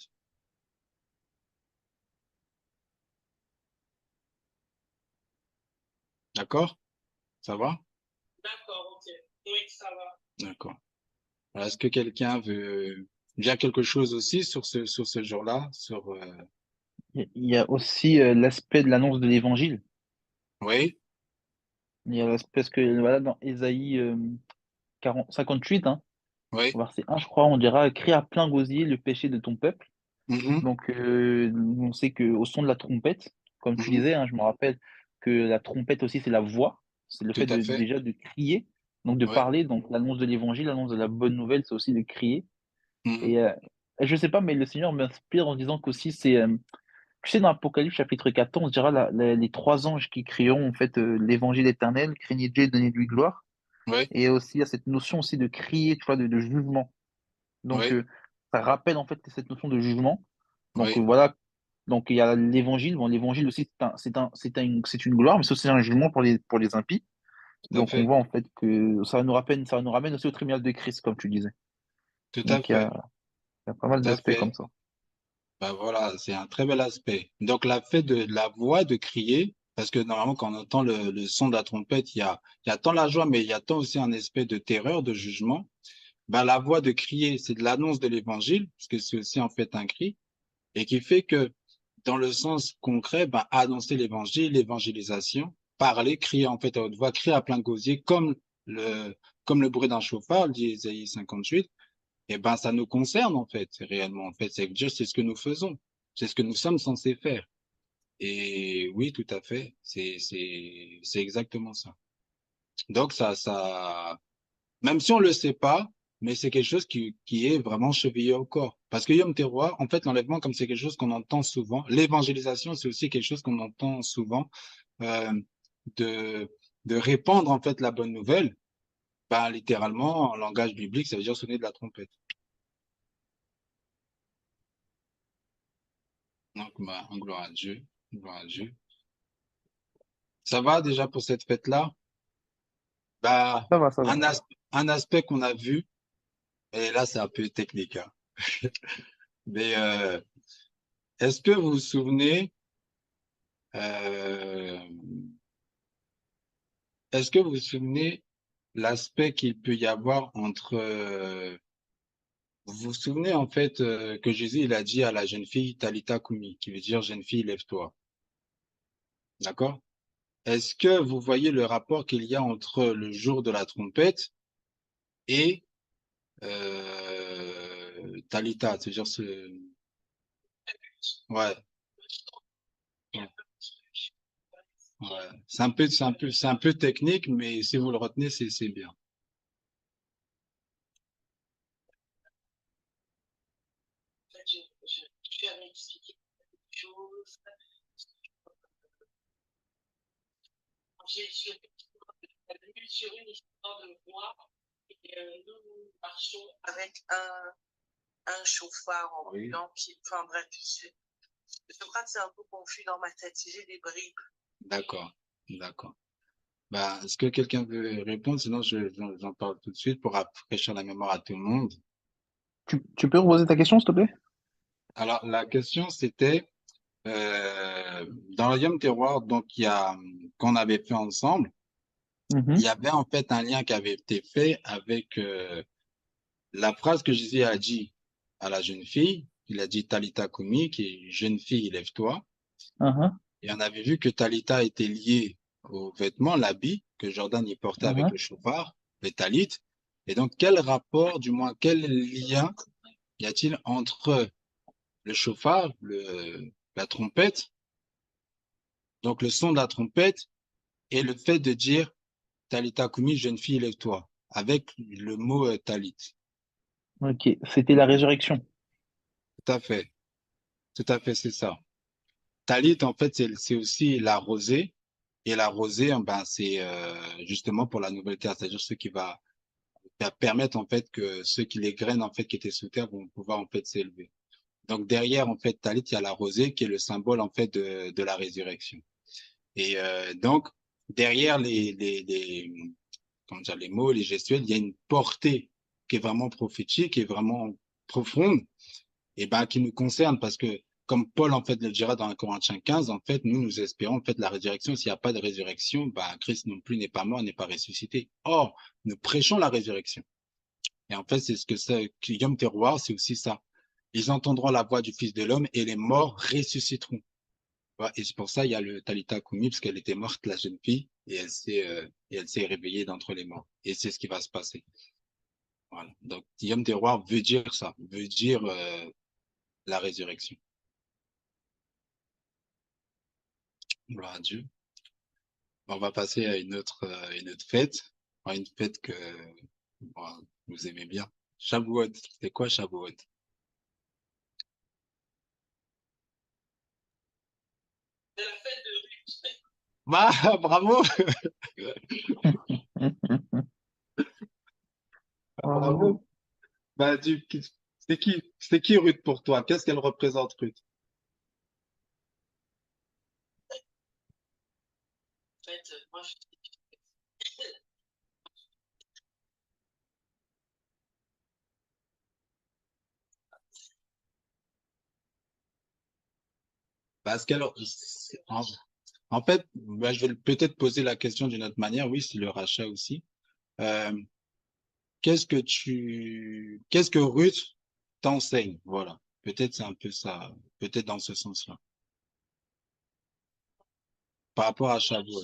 D'accord? Ça va? D'accord, ok. Oui, ça va. D'accord. Alors, est-ce que quelqu'un veut dire quelque chose aussi sur ce jour-là, sur Il y a aussi l'aspect de l'annonce de l'évangile. Oui, Il y a l'aspect, parce que voilà, dans Ésaïe 58, hein, oui, au verset 1, je crois, on dira, crie à plein gosier le péché de ton peuple. mhm, Donc, on sait qu'au son de la trompette, comme tu mhm, disais, hein, je me rappelle que la trompette aussi, c'est la voix. C'est le tout fait à fait, déjà de crier, donc de oui, parler. Donc, l'annonce de l'évangile, l'annonce de la bonne nouvelle, c'est aussi de crier. mhm, Et je sais pas, mais le Seigneur m'inspire en disant qu'aussi, tu sais, dans Apocalypse chapitre 14, on se dira les trois anges qui crieront en fait l'évangile éternel, craignez Dieu et donnez-lui gloire. oui, Et aussi, il y a cette notion aussi de crier, tu vois, de jugement. Donc, oui, ça rappelle en fait cette notion de jugement. Donc, oui, voilà. Donc, il y a l'évangile. Bon, l'évangile aussi, c'est une gloire, mais c'est aussi un jugement pour les impies. tout à Donc, on fait, voit en fait que ça nous ramène aussi au tribunal de Christ, comme tu disais. tout à Donc, fait, il y a pas tout mal à d'aspects comme fait. ça. Ben voilà, c'est un très bel aspect. Donc, la fait de la voix de crier, parce que normalement, quand on entend le son de la trompette, il y a tant la joie, mais il y a tant aussi un aspect de terreur, de jugement. Ben, la voix de crier, c'est de l'annonce de l'évangile, parce que c'est aussi en fait un cri, et qui fait que, dans le sens concret, ben, annoncer l'évangile, l'évangélisation, parler, crier en fait à haute voix, crier à plein gosier, le, comme le bruit d'un chauffard, dit Ésaïe 58, et ben, ça nous concerne en fait, réellement, en fait. C'est dire, c'est ce que nous faisons. C'est ce que nous sommes censés faire. Et oui, tout à fait. C'est exactement ça. Donc, même si on le sait pas, mais c'est quelque chose qui est vraiment chevillé au corps. Parce que Yom Teruah, en fait, l'enlèvement, comme c'est quelque chose qu'on entend souvent, l'évangélisation, c'est aussi quelque chose qu'on entend souvent, euh, de, de répandre, en fait, la bonne nouvelle. Ben, littéralement, en langage biblique, ça veut dire sonner de la trompette. Donc, bah, en gloire à Dieu, gloire à Dieu. Ça va déjà pour cette fête-là? Bah, Ça va, ça va. un aspect qu'on a vu, et là, c'est un peu technique, hein. Mais est-ce que vous vous souvenez, euh, est-ce que vous vous souvenez l'aspect qu'il peut y avoir entre, vous vous souvenez en fait que Jésus il a dit à la jeune fille Talitha Kumi, qui veut dire jeune fille lève-toi, d'accord? Est-ce que vous voyez le rapport qu'il y a entre le jour de la trompette et Talitha, c'est-à-dire ouais, ouais, ouais. C'est un peu technique, mais si vous le retenez, c'est bien. Je vais m'expliquer quelque chose. J'ai sur sur une histoire de roi et nous marchons avec un chauffard Oui, ambulant qui, enfin bref, je crois que c'est un peu confus dans ma tête. J'ai des bribes. d'accord, d'accord. Bah, est-ce que quelqu'un veut répondre? Sinon, j'en parle tout de suite pour rafraîchir la mémoire à tout le monde. Tu peux reposer ta question, s'il te plaît? Alors, la question, c'était, dans le Yom Terroir, donc, qu'on avait fait ensemble, il y Mhm, avait en fait un lien qui avait été fait avec la phrase que Jésus a dit à la jeune fille. Il a dit Talita Kumi, qui est jeune fille, lève-toi. mhm, Et on avait vu que Talita était liée au vêtement, l'habit que Jordan y portait avec le mhm. chauffard, le talit. Et donc, quel rapport, du moins, quel lien y a-t-il entre le chauffard, la trompette, donc le son de la trompette, et le fait de dire Talita Kumi, jeune fille, lève-toi, avec le mot talit. Ok, c'était la résurrection. Tout à fait, tout à fait, c'est ça. Talit, en fait, c'est aussi la rosée. Et la rosée, ben, c'est justement pour la nouvelle terre, c'est-à-dire ce qui va permettre en fait que ceux qui les graines en fait qui étaient sous terre vont pouvoir en fait s'élever. Donc derrière en fait Talit, il y a la rosée qui est le symbole en fait de la résurrection. Et donc derrière comment dire, les mots, les gestuels, il y a une portée qui est vraiment prophétique, qui est vraiment profonde et ben, qui nous concerne parce que, comme Paul, en fait, le dira dans 1 Corinthiens 15, en fait, nous espérons, en fait, la résurrection. S'il n'y a pas de résurrection, ben, Christ non plus n'est pas mort, n'est pas ressuscité. Or, nous prêchons la résurrection. Et en fait, c'est ce que c'est, Yom Teruah, c'est aussi ça. Ils entendront la voix du Fils de l'homme et les morts ressusciteront. Ouais, et c'est pour ça, il y a le Talita Kumi, parce qu'elle était morte, la jeune fille, et elle s'est réveillée d'entre les morts. Et c'est ce qui va se passer. Voilà. Donc, Yom Teruah veut dire ça, veut dire la résurrection. Gloire à Dieu. On va passer à une autre fête. Enfin, une fête que bon, vous aimez bien. Shavuot. C'est quoi Shavuot? Bah, bravo! Euh, Bravo! Bah, c'est qui Ruth pour toi? Qu'est-ce qu'elle représente, Ruth? Parce qu'elle, en, en fait, bah, je vais peut-être poser la question d'une autre manière. Oui, c'est le rachat aussi. Euh, qu'est-ce que Ruth t'enseigne? Voilà. Peut-être c'est un peu ça. Peut-être dans ce sens-là. Par rapport à Shavuot.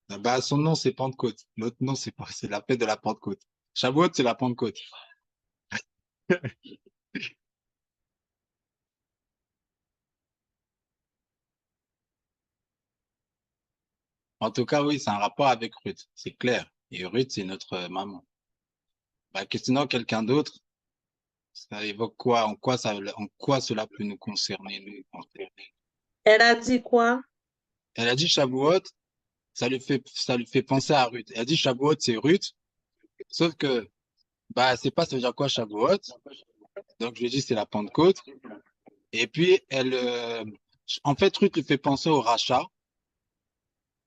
Ah bah, son nom, c'est Pentecôte. L'autre nom, c'est pas, c'est la fête de la Pentecôte. Shavuot, c'est la Pentecôte. En tout cas, oui, c'est un rapport avec Ruth. C'est clair. Et Ruth, c'est notre maman. Bah, que sinon, quelqu'un d'autre, ça évoque quoi? En quoi cela peut nous concerner, nous, en fait? Elle a dit quoi? Elle a dit Shavuot, ça lui fait penser à Ruth. Elle a dit Shavuot, c'est Ruth. Sauf que, bah, c'est pas, ça veut dire quoi, Shavuot? Donc, je lui ai dit, c'est la Pentecôte. Et puis, en fait, Ruth lui fait penser au rachat.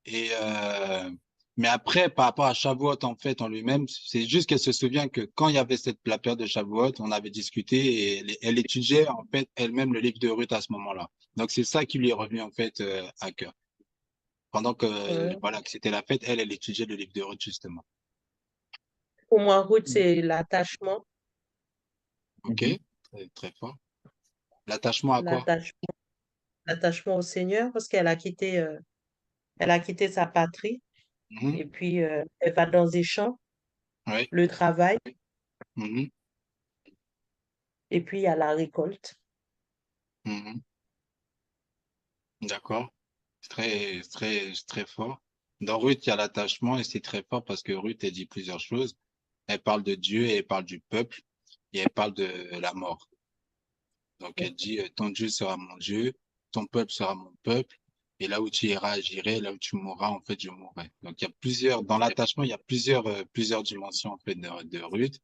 Et mais après, par rapport à Shavuot, en fait, en lui-même, c'est juste qu'elle se souvient que quand il y avait la période de Shavuot, on avait discuté et elle étudiait en fait elle-même le livre de Ruth à ce moment-là. Donc c'est ça qui lui est revenu en fait à cœur. Pendant que Euh, voilà que c'était la fête, elle étudiait le livre de Ruth justement. pour moi, Ruth, c'est l'attachement, Ok, mhm. très, très fort. L'attachement à quoi? l'attachement, l'attachement au Seigneur, parce elle a quitté sa patrie, Mhm, et puis elle va dans des champs, oui. le travail, Mhm, et puis il y a la récolte. mhm. D'accord. C'est très fort. Dans Ruth, il y a l'attachement et c'est très fort parce que Ruth, elle dit plusieurs choses. Elle parle de Dieu et elle parle du peuple et elle parle de la mort. Donc elle dit, ton Dieu sera mon Dieu, ton peuple sera mon peuple. Et là où tu iras, j'irai. Là où tu mourras, en fait, je mourrai. Donc, il y a plusieurs, dans l'attachement, il y a plusieurs dimensions, en fait, de Ruth.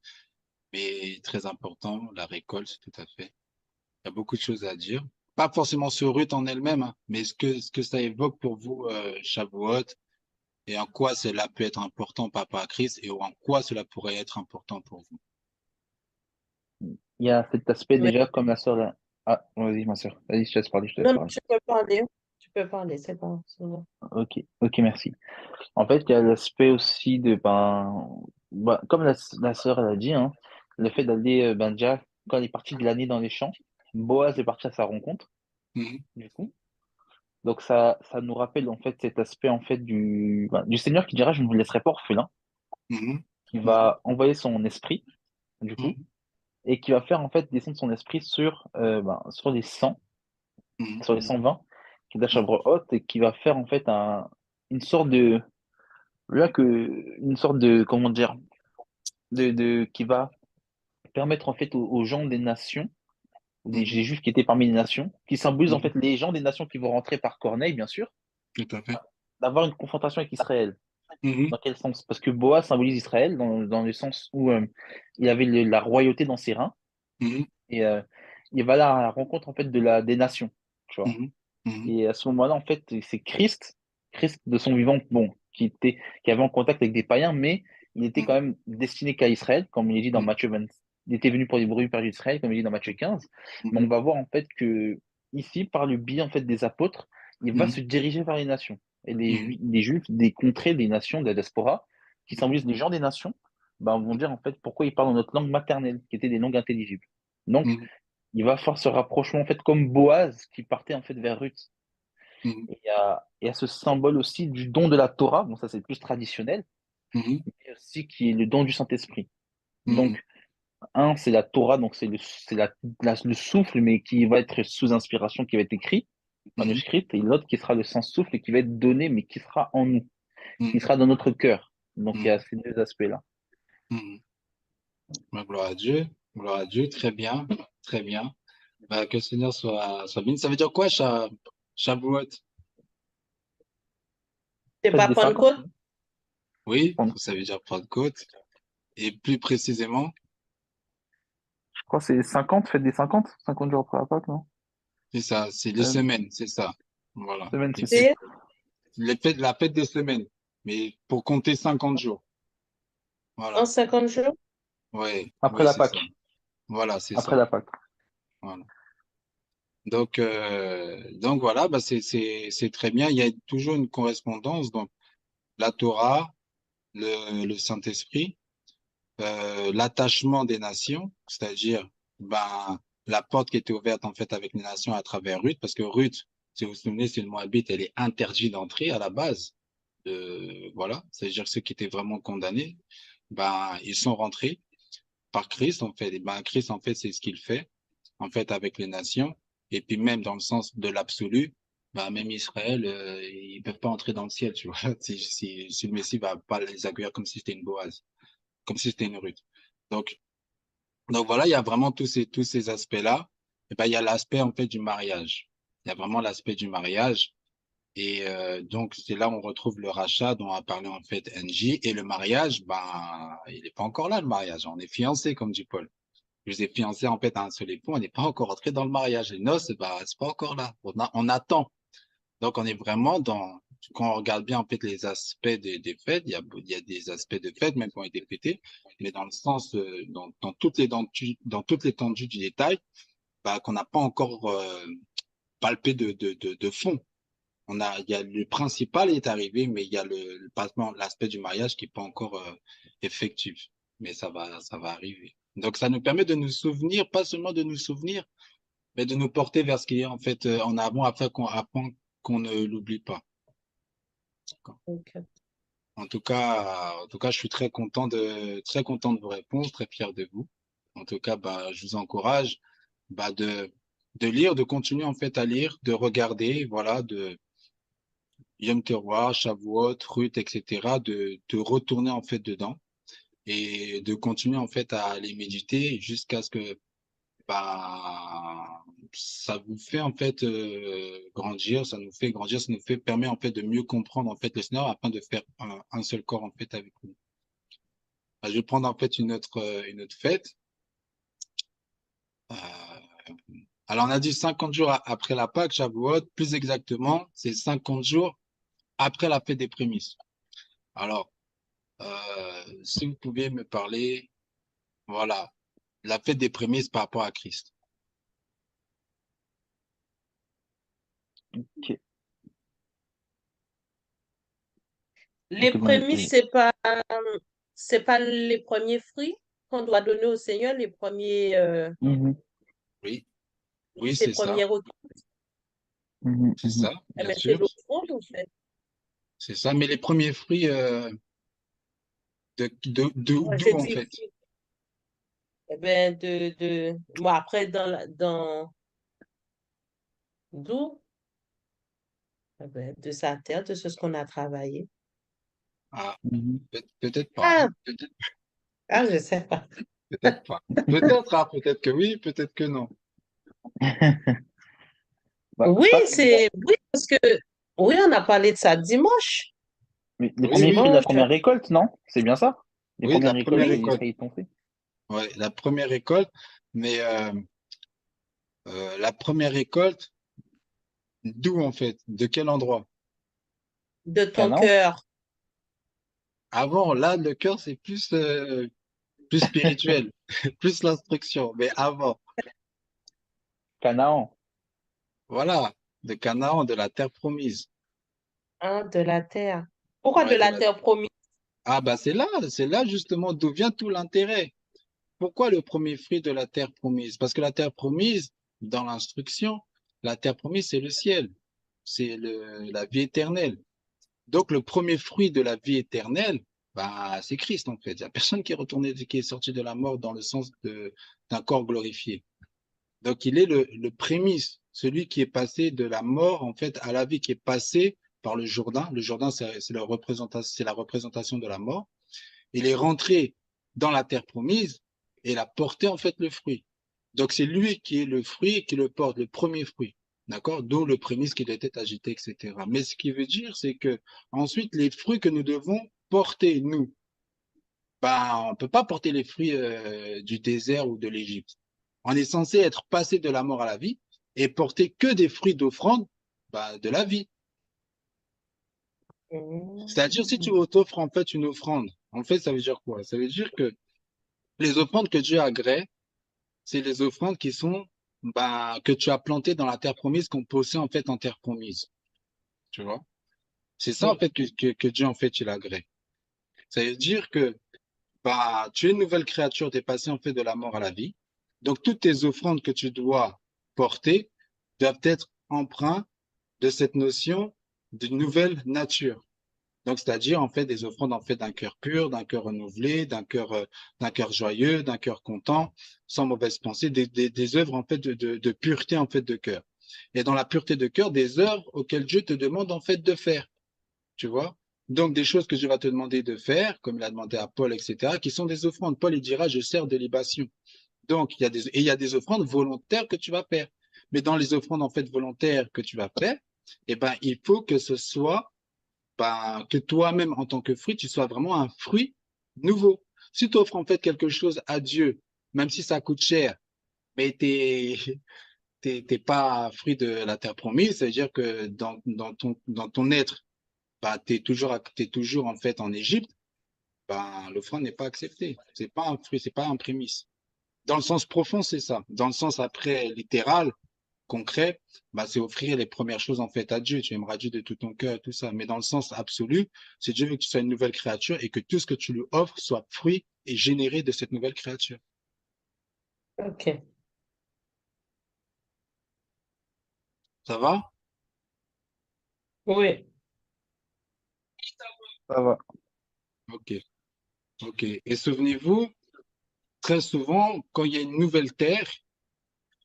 Mais très important, la récolte, tout à fait. Il y a beaucoup de choses à dire. Pas forcément sur Ruth en elle-même, hein, mais ce que ça évoque pour vous, Shavuot, et en quoi cela peut être important par rapport à Christ, et en quoi cela pourrait être important pour vous. Il y a cet aspect Mais déjà, comme la sœur là. Ah, vas-y, ma sœur. Vas-y, je te laisse parler, je te laisse non, parler. tu peux parler. Tu peux parler, c'est bon. Ok, ok, merci. En fait, il y a l'aspect aussi de, comme la sœur elle a dit, hein, le fait d'aller, déjà, quand elle est partie de l'année dans les champs, Boaz est parti à sa rencontre, Mhm, du coup. Donc ça nous rappelle en fait cet aspect en fait du Seigneur qui dira, je ne vous laisserai pas orphelin, mhm, qui mhm, va envoyer son esprit, du coup, mhm, et qui va faire en fait descendre son esprit sur les 100, mhm, sur les 120, qui est de la mhm, chambre haute, et qui va faire en fait une sorte de, là que, une sorte de, comment dire, qui va permettre en fait aux gens des nations, des mhm. Juifs qui étaient parmi les nations, qui symbolisent en Mhm. fait les gens des nations qui vont rentrer par Corneille, bien sûr, Tout à fait. d'avoir une confrontation avec Israël. Mhm, Dans quel sens? Parce que Boaz symbolise Israël dans le sens où il avait la royauté dans ses reins mhm, et il va là à la rencontre en fait des nations, tu vois. mhm, mhm, Et à ce moment-là, en fait, c'est Christ de son vivant, bon, qui avait en contact avec des païens, mais il était quand mhm, même destiné qu'à Israël, comme il est dit dans mhm, Matthieu 20. Il était venu pour les brebis perdues d'Israël, comme il est dit dans Matthieu 15. Mais mhm, on va voir en fait que ici, par le biais en fait des apôtres, il va mhm, se diriger vers les nations. Et mhm, les Juifs des contrées, des nations, de la diaspora, qui mhm, symbolisent les gens des nations, ben, vont dire en fait pourquoi ils parlent dans notre langue maternelle, qui était des langues intelligibles. Donc, mhm, il va faire ce rapprochement en fait comme Boaz qui partait en fait vers Ruth. mhm, Et il y a ce symbole aussi du don de la Torah, bon ça c'est plus traditionnel, mhm, mais aussi qui est le don du Saint-Esprit. mhm, Donc, un, c'est la Torah, donc le souffle, mais qui va être sous inspiration, qui va être écrit, mhm, manuscrit, et l'autre qui sera le sans-souffle et qui va être donné, mais qui sera en nous, qui mhm, sera dans notre cœur. Donc, il y mhm, a ces deux aspects-là. mhm. Bah, gloire à Dieu. Gloire à Dieu. Très bien. Très bien. Bah, que le Seigneur soit béni. Ça veut dire quoi, Shavuot? C'est Faites pas des 50, Pentecôte? non? Oui, Bon, ça veut dire Pentecôte. Et plus précisément, je crois que c'est 50, faites des 50 jours après la Pâque, non? c'est ça, c'est les Euh, semaines, c'est ça. Voilà. Semaine, Et c'est ça. c'est C'est la fête des semaines. Mais pour compter 50 jours. en Voilà. 50 jours? Oui, Après oui, la c'est ça. Pâque. Voilà, c'est Après ça. la Pâque. Voilà. Donc voilà, bah c'est très bien. Il y a toujours une correspondance. Donc la Torah, le Saint-Esprit, l'attachement des nations, c'est-à-dire ben la porte qui était ouverte en fait avec les nations à travers Ruth, parce que Ruth, si vous vous souvenez, c'est une Moabite, elle est interdite d'entrer à la base. Voilà, c'est-à-dire ceux qui étaient vraiment condamnés, ben ils sont rentrés par Christ en fait. Et ben Christ en fait c'est ce qu'il fait en fait avec les nations. Et puis même dans le sens de l'absolu, ben même Israël, ils peuvent pas entrer dans le ciel, tu vois. Si le Messie va pas les accueillir comme si c'était une Boaz, comme si c'était une Ruth. Donc donc voilà, il y a vraiment tous ces aspects-là. Et ben il y a l'aspect en fait du mariage. Il y a vraiment l'aspect du mariage. Et donc, c'est là où on retrouve le rachat dont a parlé en fait NJ. Et le mariage, ben, il n'est pas encore là, le mariage. On est fiancé, comme dit Paul. Je vous ai fiancé en fait à un seul époux. On n'est pas encore entré dans le mariage. Les noces, bah, c'est pas encore là. On attend. Donc, on est vraiment quand on regarde bien en fait les aspects des fêtes, il y a des aspects de fêtes même qui ont été fêtés, mais dans le sens, dans toute l'étendue du détail, bah, qu'on n'a pas encore palpé de fond. Il y a le principal est arrivé, mais il y a l'aspect du mariage qui n'est pas encore effectif. Mais ça va arriver. Donc, ça nous permet de nous souvenir, pas seulement de nous souvenir, mais de nous porter vers ce qui est en fait en avant afin qu'on ne l'oublie pas. Ok. En tout cas, je suis très content de vos réponses, très fier de vous. En tout cas, bah, je vous encourage, bah, de lire, de continuer en fait à lire, de regarder, voilà, Yom Teruah, Shavuot, Ruth, etc., de retourner en fait dedans et de continuer en fait à les méditer jusqu'à ce que bah, ça vous fait en fait grandir, ça nous fait permet en fait de mieux comprendre en fait le Seigneur afin de faire un seul corps en fait avec lui. Bah, je vais prendre en fait une autre fête. Euh, alors on a dit 50 jours après la Pâque, Shavuot, plus exactement, c'est 50 jours après la fête des prémices. Alors, si vous pouviez me parler, voilà, la fête des prémices par rapport à Christ. Ok. Les Ok, ben, prémices, c'est pas les premiers fruits qu'on doit donner au Seigneur, les premiers, mhm, Oui, oui, ses c'est ça, premiers retours. mhm, c'est mhm. ça, Eh bien ben, c'est sûr, l'offrande, en fait. c'est ça. Mais les premiers fruits Moi, je d'où en dis fait? fruits. Eh ben, bon, après, d'où? Eh ben, de sa terre, de ce qu'on a travaillé. Ah, Mhm. peut-être pas, Ah, hein, je sais pas. peut-être pas. Peut-être, hein, peut-être que oui, peut-être que non. Bah, ça, Oui, parce que, oui, on a parlé de ça dimanche. mais les Oui, premiers fruits de oui, la Dimanche, première récolte, non? C'est bien ça? Les oui, de la premières récoltes première oui. des récolte. Israélites ont fait. Ouais, la première récolte, mais la première récolte, d'où en fait? De quel endroit? De ton Canaan? cœur. Avant, là, le cœur, c'est plus spirituel, plus l'instruction. Mais avant, Canaan. voilà, de Canaan, de la terre promise. Hein, de la terre. Pourquoi de Ouais, la terre promise? Ah bah c'est là justement d'où vient tout l'intérêt. Pourquoi le premier fruit de la terre promise? Parce que la terre promise, dans l'instruction, la terre promise, c'est le ciel, c'est la vie éternelle. Donc le premier fruit de la vie éternelle, bah c'est Christ en fait. Il y a personne qui est retourné, qui est sorti de la mort dans le sens d'un corps glorifié. Donc, il est le prémisse, celui qui est passé de la mort, en fait, à la vie, qui est passé par le Jourdain. Le Jourdain, c'est la représentation de la mort. Il est rentré dans la terre promise et il a porté, en fait, le fruit. Donc, c'est lui qui est le fruit, qui le porte, le premier fruit. D'accord? D'où le prémisse qu'il était agité, etc. Mais ce qui veut dire, c'est que, ensuite, les fruits que nous devons porter, nous, bah, on peut pas porter les fruits du désert ou de l'Égypte. On est censé être passé de la mort à la vie et porter que des fruits d'offrande bah, de la vie. C'est-à-dire, si tu Mm. t'offres en fait une offrande, en fait, ça veut dire quoi? Ça veut dire que les offrandes que Dieu agrée, c'est les offrandes qui sont bah, que tu as plantées dans la terre promise, qu'on possède en fait en terre promise. Tu vois? C'est ça en Oui. fait que Dieu en fait il agrée. Ça veut dire que bah, tu es une nouvelle créature, tu es passé en fait de la mort à la vie. Donc, toutes tes offrandes que tu dois porter doivent être empreintes de cette notion d'une nouvelle nature. Donc, c'est-à-dire, en fait, des offrandes, en fait, d'un cœur pur, d'un cœur renouvelé, d'un cœur joyeux, d'un cœur content, sans mauvaise pensée, des œuvres, en fait, de pureté, en fait, de cœur. Et dans la pureté de cœur, des œuvres auxquelles Dieu te demande, en fait, de faire. Tu vois? Donc, des choses que Dieu va te demander de faire, comme il a demandé à Paul, etc., qui sont des offrandes. Paul, il dira, je sers de libation. Donc, il y a des offrandes volontaires que tu vas faire. Mais dans les offrandes, en fait, volontaires que tu vas faire, eh ben, il faut que ce soit, ben, que toi-même, en tant que fruit, tu sois vraiment un fruit nouveau. Si tu offres, en fait, quelque chose à Dieu, même si ça coûte cher, mais t'es pas fruit de la terre promise, ça veut dire que dans ton être, bah, t'es toujours en fait en Égypte, ben, l'offrande n'est pas acceptée. C'est pas un fruit, c'est pas un prémisse. Dans le sens profond, c'est ça. Dans le sens après littéral, concret, bah, c'est offrir les premières choses en fait à Dieu. Tu aimeras Dieu de tout ton cœur, tout ça. Mais dans le sens absolu, c'est Dieu veut que tu sois une nouvelle créature et que tout ce que tu lui offres soit fruit et généré de cette nouvelle créature. OK. Ça va? Oui. Ça va. Ok, ok. Et souvenez-vous, très souvent, quand il y a une nouvelle terre,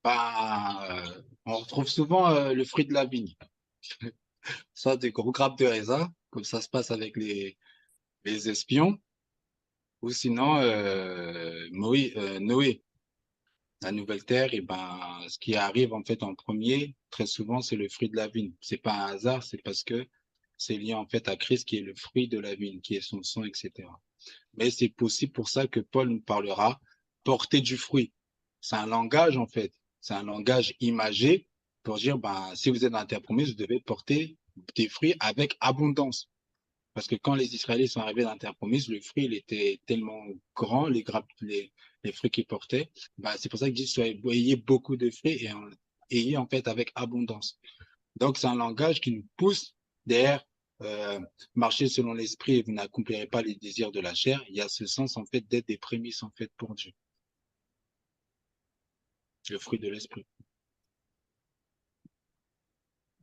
bah, on retrouve souvent le fruit de la vigne. Soit des gros grappes de raisin, comme ça se passe avec les espions, ou sinon Noé. La nouvelle terre, et ben, ce qui arrive en fait en premier, très souvent, c'est le fruit de la vigne. C'est pas un hasard, c'est parce que c'est lié en fait à Christ qui est le fruit de la vigne, qui est son sang, etc. Mais c'est possible pour ça que Paul nous parlera porter du fruit. C'est un langage en fait, c'est un langage imagé pour dire, ben, si vous êtes dans la terre promise, vous devez porter des fruits avec abondance. Parce que quand les Israélites sont arrivés dans la terre promise, le fruit il était tellement grand, les fruits qu'ils portaient, bah, c'est pour ça qu'ils disent ayez beaucoup de fruits et ayez en fait avec abondance. Donc c'est un langage qui nous pousse derrière marcher selon l'esprit et vous n'accomplirez pas les désirs de la chair. Il y a ce sens en fait d'être des prémices en fait pour Dieu, le fruit de l'esprit.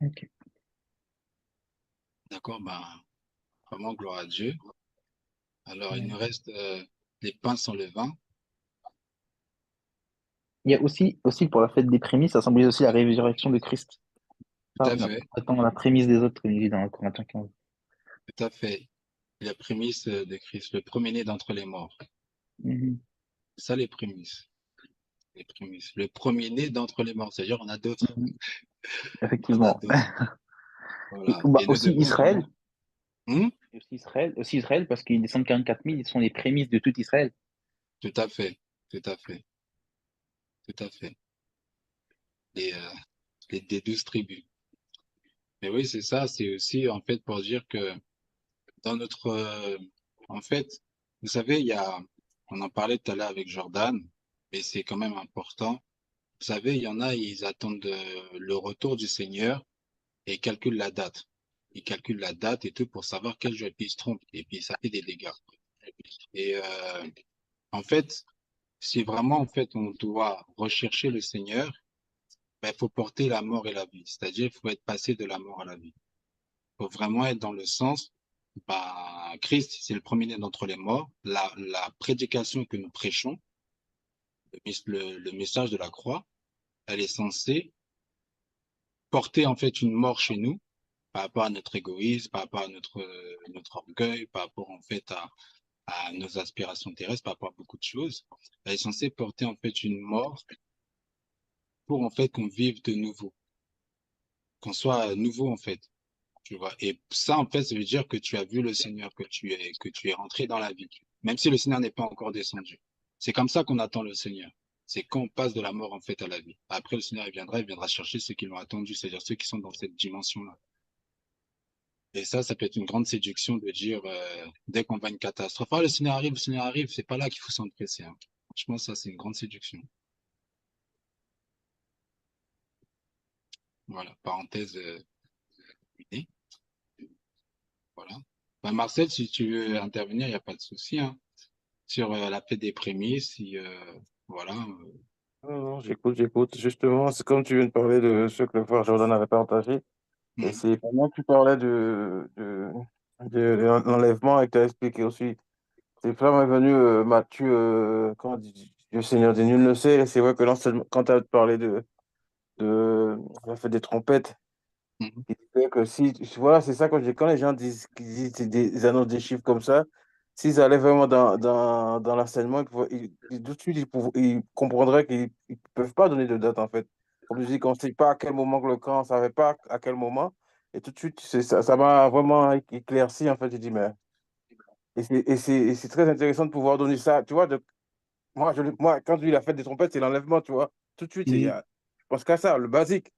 Ok. D'accord, ben vraiment gloire à Dieu. Alors il Ouais. nous reste les pains sans levain. Il y a aussi pour la fête des prémices, ça symbolise aussi la résurrection de Christ. Tout Ça, à fait, attends, la prémisse des autres, comme il dit dans Corinthiens 15. tout à fait. La prémisse de Christ, le premier-né d'entre les morts. Mhm. C'est ça les prémices. Les prémices. Le premier-né d'entre les morts. C'est-à-dire, on a d'autres. Mhm. On a Effectivement. d'autres. Et Voilà. bah, Et nous aussi devons Israël, vraiment. Hmm. aussi Israël, parce qu'ils descendent 44 000, ils sont les prémices de tout Israël. Tout à fait. Tout à fait. Tout à fait. Les, euh, des 12 tribus. Mais oui, c'est ça. C'est aussi, en fait, pour dire que dans notre. En fait, vous savez, on en parlait tout à l'heure avec Jordan, mais c'est quand même important. Vous savez, il y en a, ils attendent le retour du Seigneur et ils calculent la date. Ils calculent la date et tout pour savoir quel jour, et puis ils se trompent et puis ça fait des dégâts. Et en fait, si vraiment en fait on doit rechercher le Seigneur, ben, il faut porter la mort et la vie. C'est-à-dire, il faut être passé de la mort à la vie. Il faut vraiment être dans le sens, bah, Christ, c'est le premier-né d'entre les morts. La prédication que nous prêchons, le message de la croix, elle est censée porter en fait une mort chez nous par rapport à notre égoïsme, par rapport à notre orgueil, par rapport en fait à nos aspirations terrestres, par rapport à beaucoup de choses. Elle est censée porter en fait une mort pour en fait qu'on vive de nouveau, qu'on soit nouveau en fait, tu vois. Et ça en fait, ça veut dire que tu as vu le Seigneur, que tu es rentré dans la vie, même si le Seigneur n'est pas encore descendu. C'est comme ça qu'on attend le Seigneur. C'est quand on passe de la mort en fait à la vie. Après, le Seigneur il viendra chercher ceux qui l'ont attendu, c'est-à-dire ceux qui sont dans cette dimension-là. Et ça peut être une grande séduction de dire, dès qu'on voit une catastrophe, ah, le Seigneur arrive, c'est pas là qu'il faut s'empresser, hein. Franchement, ça, c'est une grande séduction. Voilà, parenthèse terminée. Voilà. Ben, Marcel, si tu veux intervenir, il n'y a pas de souci, hein, sur la paix des prémices, si, voilà. Non, non, j'écoute, j'écoute. Justement, c'est comme tu viens de parler de ce que le frère Jordan avait partagé. Et Mhm, c'est pendant que tu parlais de l'enlèvement et que tu as expliqué aussi. C'est là m'est venu Matthieu, comment dit, le Seigneur dit, nul ne sait. Et c'est vrai que quand tu as parlé de la fête des trompettes, mhm, il disait que si, voilà, c'est ça quand les gens disent, qu'ils disent ils annoncent des chiffres comme ça, s'ils allaient vraiment dans l'enseignement, tout de suite, ils comprendraient qu'ils ne peuvent pas donner de date, en fait. Comme je dis, qu'on ne sait pas à quel moment que le camp, on ne savait pas à quel moment. Et tout de suite, ça m'a vraiment éclairci, en fait. J'ai dit, mais. Et c'est très intéressant de pouvoir donner ça. Tu vois, moi, quand je dis la fête des trompettes, c'est l'enlèvement, tu vois. Tout de suite, mhm, je pense qu'à ça, le basique.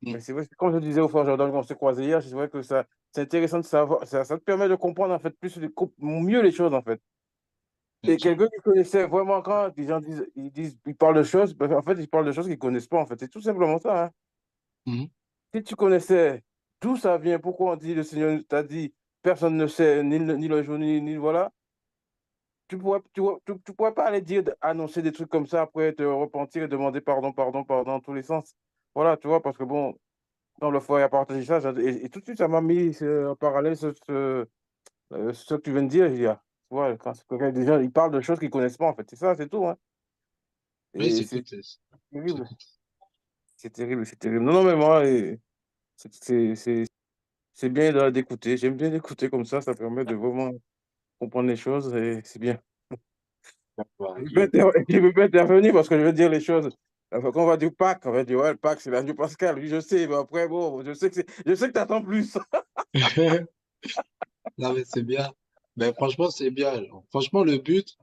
mhm. Mais c'est vrai, comme je disais au frère Jordan quand on s'est croisé hier, c'est vrai que c'est intéressant de savoir, ça te permet de comprendre en fait mieux les choses en fait. Bien Et sûr. quelqu'un qui connaissait vraiment quand les gens ils parlent de choses, parce qu'en fait, ils parlent de choses qu'ils ne connaissent pas en fait. C'est tout simplement ça, hein. Mhm, Si tu connaissais d'où ça vient, pourquoi on dit le Seigneur t'a dit, personne ne sait ni le jour ni le voilà, tu pourrais pas aller dire, annoncer des trucs comme ça, après te repentir et demander pardon, pardon, pardon, dans tous les sens. Voilà, tu vois, parce que bon. Dans le foyer a partagé ça, et tout de suite, ça m'a mis en parallèle ce que tu viens de dire. Il y a, ouais, quand des gens ils parlent de choses qu'ils ne connaissent pas, en fait. C'est ça, c'est tout. Hein. oui, Et c'est tout. c'est C'est terrible. tout. C'est terrible, c'est terrible. Non, non, mais moi, c'est c'est- c'est- c'est bien d'écouter. J'aime bien d'écouter comme ça permet de vraiment comprendre les choses et c'est bien. Gloire à Je Dieu. ne peux pas intervenir parce que je veux dire les choses. Enfin, quand on va dire Pâques, on va dire, ouais, le Pâques, c'est l'agneau pascal. Oui, je sais, mais après, bon, je sais que tu attends plus. Non, mais c'est bien. Ben, franchement, c'est bien. Franchement, le but,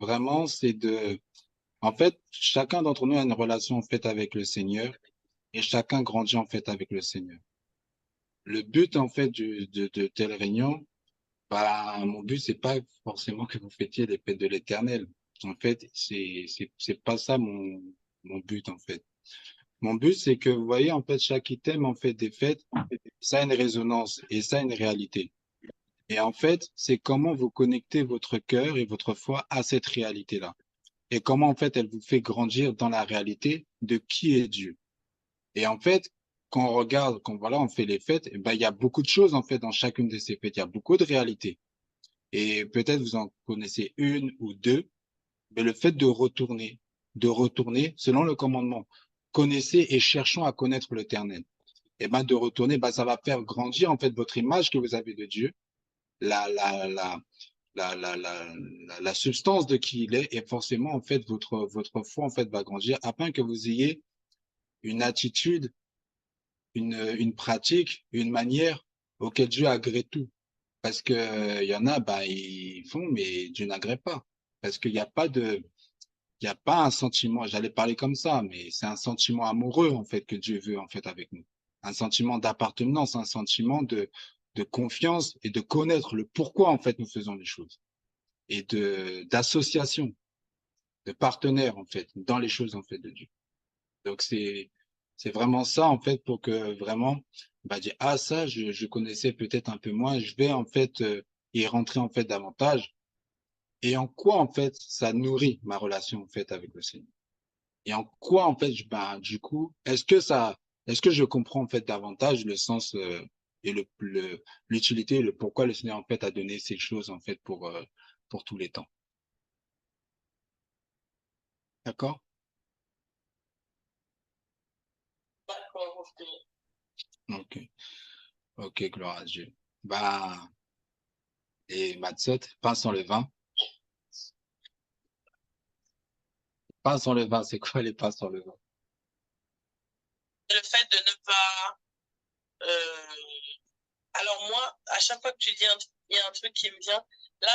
vraiment, c'est de. En fait, chacun d'entre nous a une relation en fait avec le Seigneur et chacun grandit en fait avec le Seigneur. Le but en fait de telle réunion, bah, mon but c'est pas forcément que vous fêtiez les fêtes de l'Éternel. En fait, c'est pas ça mon but en fait. Mon but c'est que vous voyez en fait chaque item en fait des fêtes, ça a une résonance et ça a une réalité. Et en fait, c'est comment vous connectez votre cœur et votre foi à cette réalité-là. Et comment en fait elle vous fait grandir dans la réalité de qui est Dieu. Et en fait, quand on regarde, quand voilà, on fait les fêtes, eh ben, il y a beaucoup de choses en fait dans chacune de ces fêtes. Il y a beaucoup de réalités. Et peut-être vous en connaissez une ou deux, mais le fait de retourner selon le commandement, connaissez et cherchons à connaître l'Éternel. Et ben de retourner, ben ça va faire grandir en fait votre image que vous avez de Dieu, la la la la substance de qui il est, et forcément en fait votre foi en fait va grandir afin que vous ayez une attitude, une pratique, une manière auquel Dieu agrée tout. Parce que il y en a, bah, ils font, mais Dieu n'agrée pas. Parce qu'il n'y a pas de, il y a pas un sentiment, j'allais parler comme ça, mais c'est un sentiment amoureux, en fait, que Dieu veut, en fait, avec nous. Un sentiment d'appartenance, un sentiment de confiance et de connaître le pourquoi, en fait, nous faisons les choses. Et d'association, de partenaires, en fait, dans les choses, en fait, de Dieu. Donc c'est vraiment ça en fait pour que vraiment bah dire ah ça je connaissais peut-être un peu moins, je vais en fait y rentrer en fait davantage et en quoi en fait ça nourrit ma relation en fait avec le Seigneur. Et en quoi en fait bah du coup est-ce que je comprends en fait davantage le sens et l'utilité le pourquoi le Seigneur en fait a donné ces choses en fait pour tous les temps. D'accord? D'accord, ok. OK. OK, gloire à Dieu. Bah et Matzot, pain sans levain. Pain sans levain, c'est quoi les pains sans levain? Le fait de ne pas. Alors, moi, à chaque fois que tu dis il y a un truc qui me vient. Là,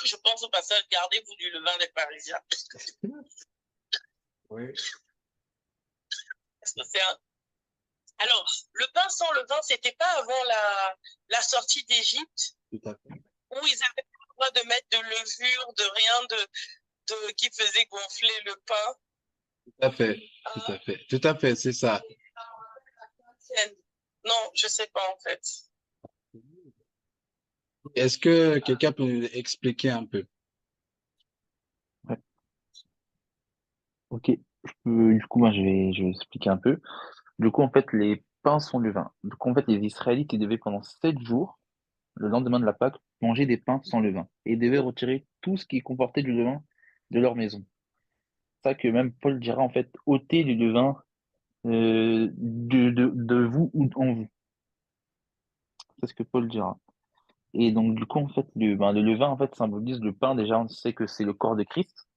je pense au passage, gardez-vous du levain des Parisiens. Oui, Parce que c'est un. Alors, le pain sans levain, c'était pas avant la sortie d'Égypte, tout à fait. où ils avaient pas le droit de mettre de levure, de rien qui faisait gonfler le pain. Tout à fait. Tout à fait. Tout à fait, c'est ça. Non, je sais pas en fait. Est-ce que quelqu'un peut nous expliquer un peu? Ouais. Ok, du coup, moi, je vais expliquer un peu. Du coup, en fait, les pains sont levain. Du coup, en fait, les Israélites, ils devaient pendant 7 jours, le lendemain de la Pâque, manger des pains sans levain. Et ils devaient retirer tout ce qui comportait du levain de leur maison. C'est ça que même Paul dira, en fait, ôtez du levain de vous ou en vous. C'est ce que Paul dira. Et donc, du coup, en fait, le levain, en fait, symbolise le pain. Déjà, on sait que c'est le corps de Christ.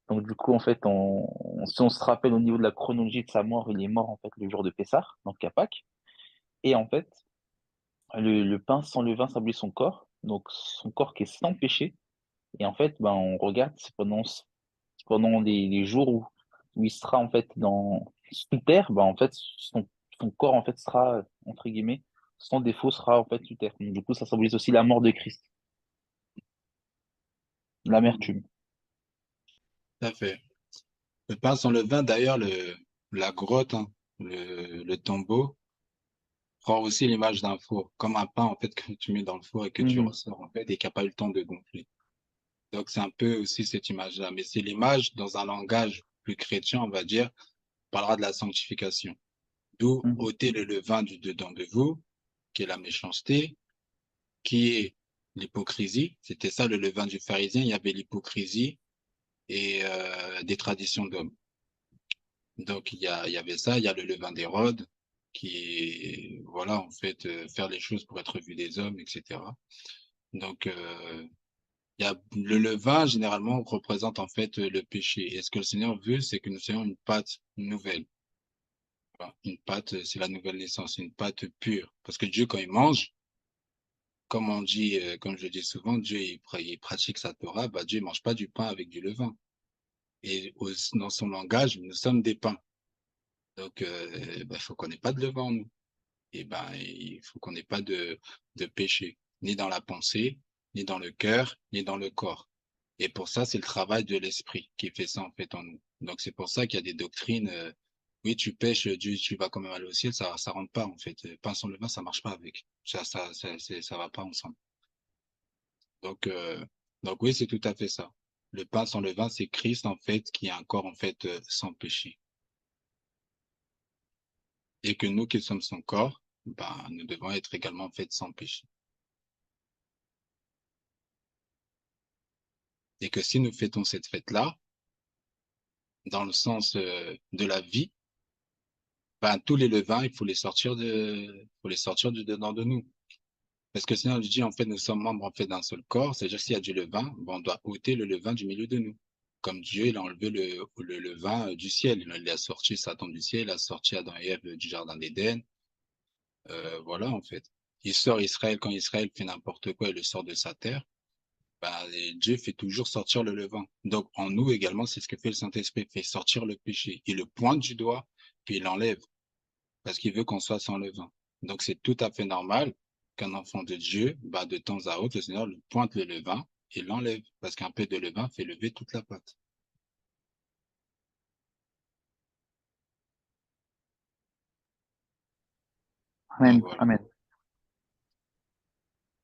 Donc, du coup, en fait, si on se rappelle au niveau de la chronologie de sa mort, il est mort, en fait, le jour de Pessah, donc à Pâques. Et en fait, le pain sans levain symbolise son corps. Donc, son corps qui est sans péché. Et en fait, ben, on regarde, c'est pendant les jours où il sera, en fait, sous terre, ben, en fait, son corps, en fait, sera, entre guillemets, son défaut sera, en fait, sous terre. Donc, du coup, ça symbolise aussi la mort de Christ, l'amertume. Tout à fait. Le pain sans levain, d'ailleurs, la grotte, hein, le tombeau, prend aussi l'image d'un four, comme un pain, en fait, que tu mets dans le four et que tu Mhm. ressors, en fait, et qui n'a pas eu le temps de gonfler. Donc, c'est un peu aussi cette image-là. Mais c'est l'image, dans un langage plus chrétien, on va dire, parlera de la sanctification. D'où Mhm. ôter le levain du dedans de vous, qui est la méchanceté, qui est l'hypocrisie. C'était ça le levain du pharisien. Il y avait l'hypocrisie et des traditions d'hommes. Donc il y avait ça. Il y a le levain d'Hérode, qui est, voilà, en fait, faire les choses pour être vu des hommes, etc. Donc il Le levain, généralement, représente en fait le péché. Et ce que le Seigneur veut, c'est que nous soyons une pâte nouvelle. Voilà. Une pâte, c'est la nouvelle naissance, une pâte pure. Parce que Dieu, quand il mange, comme on dit, comme je le dis souvent, Dieu, il pratique sa Torah, bah, Dieu ne mange pas du pain avec du levain. Et dans son langage, nous sommes des pains. Donc, bah, il faut qu'on n'ait pas de levain en nous. Et ben, il faut qu'on n'ait pas de péché, ni dans la pensée, ni dans le cœur, ni dans le corps. Et pour ça, c'est le travail de l'esprit qui fait ça en fait en nous. Donc c'est pour ça qu'il y a des doctrines. Oui, tu pêches, Dieu, tu vas quand même aller au ciel, ça rentre pas en fait. Pain sans levain, ça marche pas avec. Ça va pas ensemble. Donc donc oui, c'est tout à fait ça. Le pain sans levain, c'est Christ en fait qui a un corps en fait sans péché. Et que nous qui sommes son corps, ben, nous devons être également en fait sans péché. Et que si nous fêtons cette fête-là, dans le sens de la vie, ben, tous les levains, faut les sortir du dedans de nous. Parce que sinon, je dis, en fait, nous sommes membres, en fait, d'un seul corps. C'est-à-dire, s'il y a du levain, ben, on doit ôter le levain du milieu de nous. Comme Dieu, il a enlevé le levain du ciel. Il a sorti Satan du ciel, il a sorti Adam et Ève du jardin d'Éden. Voilà, en fait. Il sort Israël quand Israël fait n'importe quoi, il le sort de sa terre. Bah, Dieu fait toujours sortir le levain. Donc, en nous également, c'est ce que fait le Saint-Esprit, fait sortir le péché. Il le pointe du doigt, puis il l'enlève, parce qu'il veut qu'on soit sans levain. Donc, c'est tout à fait normal qu'un enfant de Dieu, bah, de temps à autre, le Seigneur lui pointe le levain et l'enlève, parce qu'un peu de levain fait lever toute la pâte. Donc, Amen. voilà. Amen.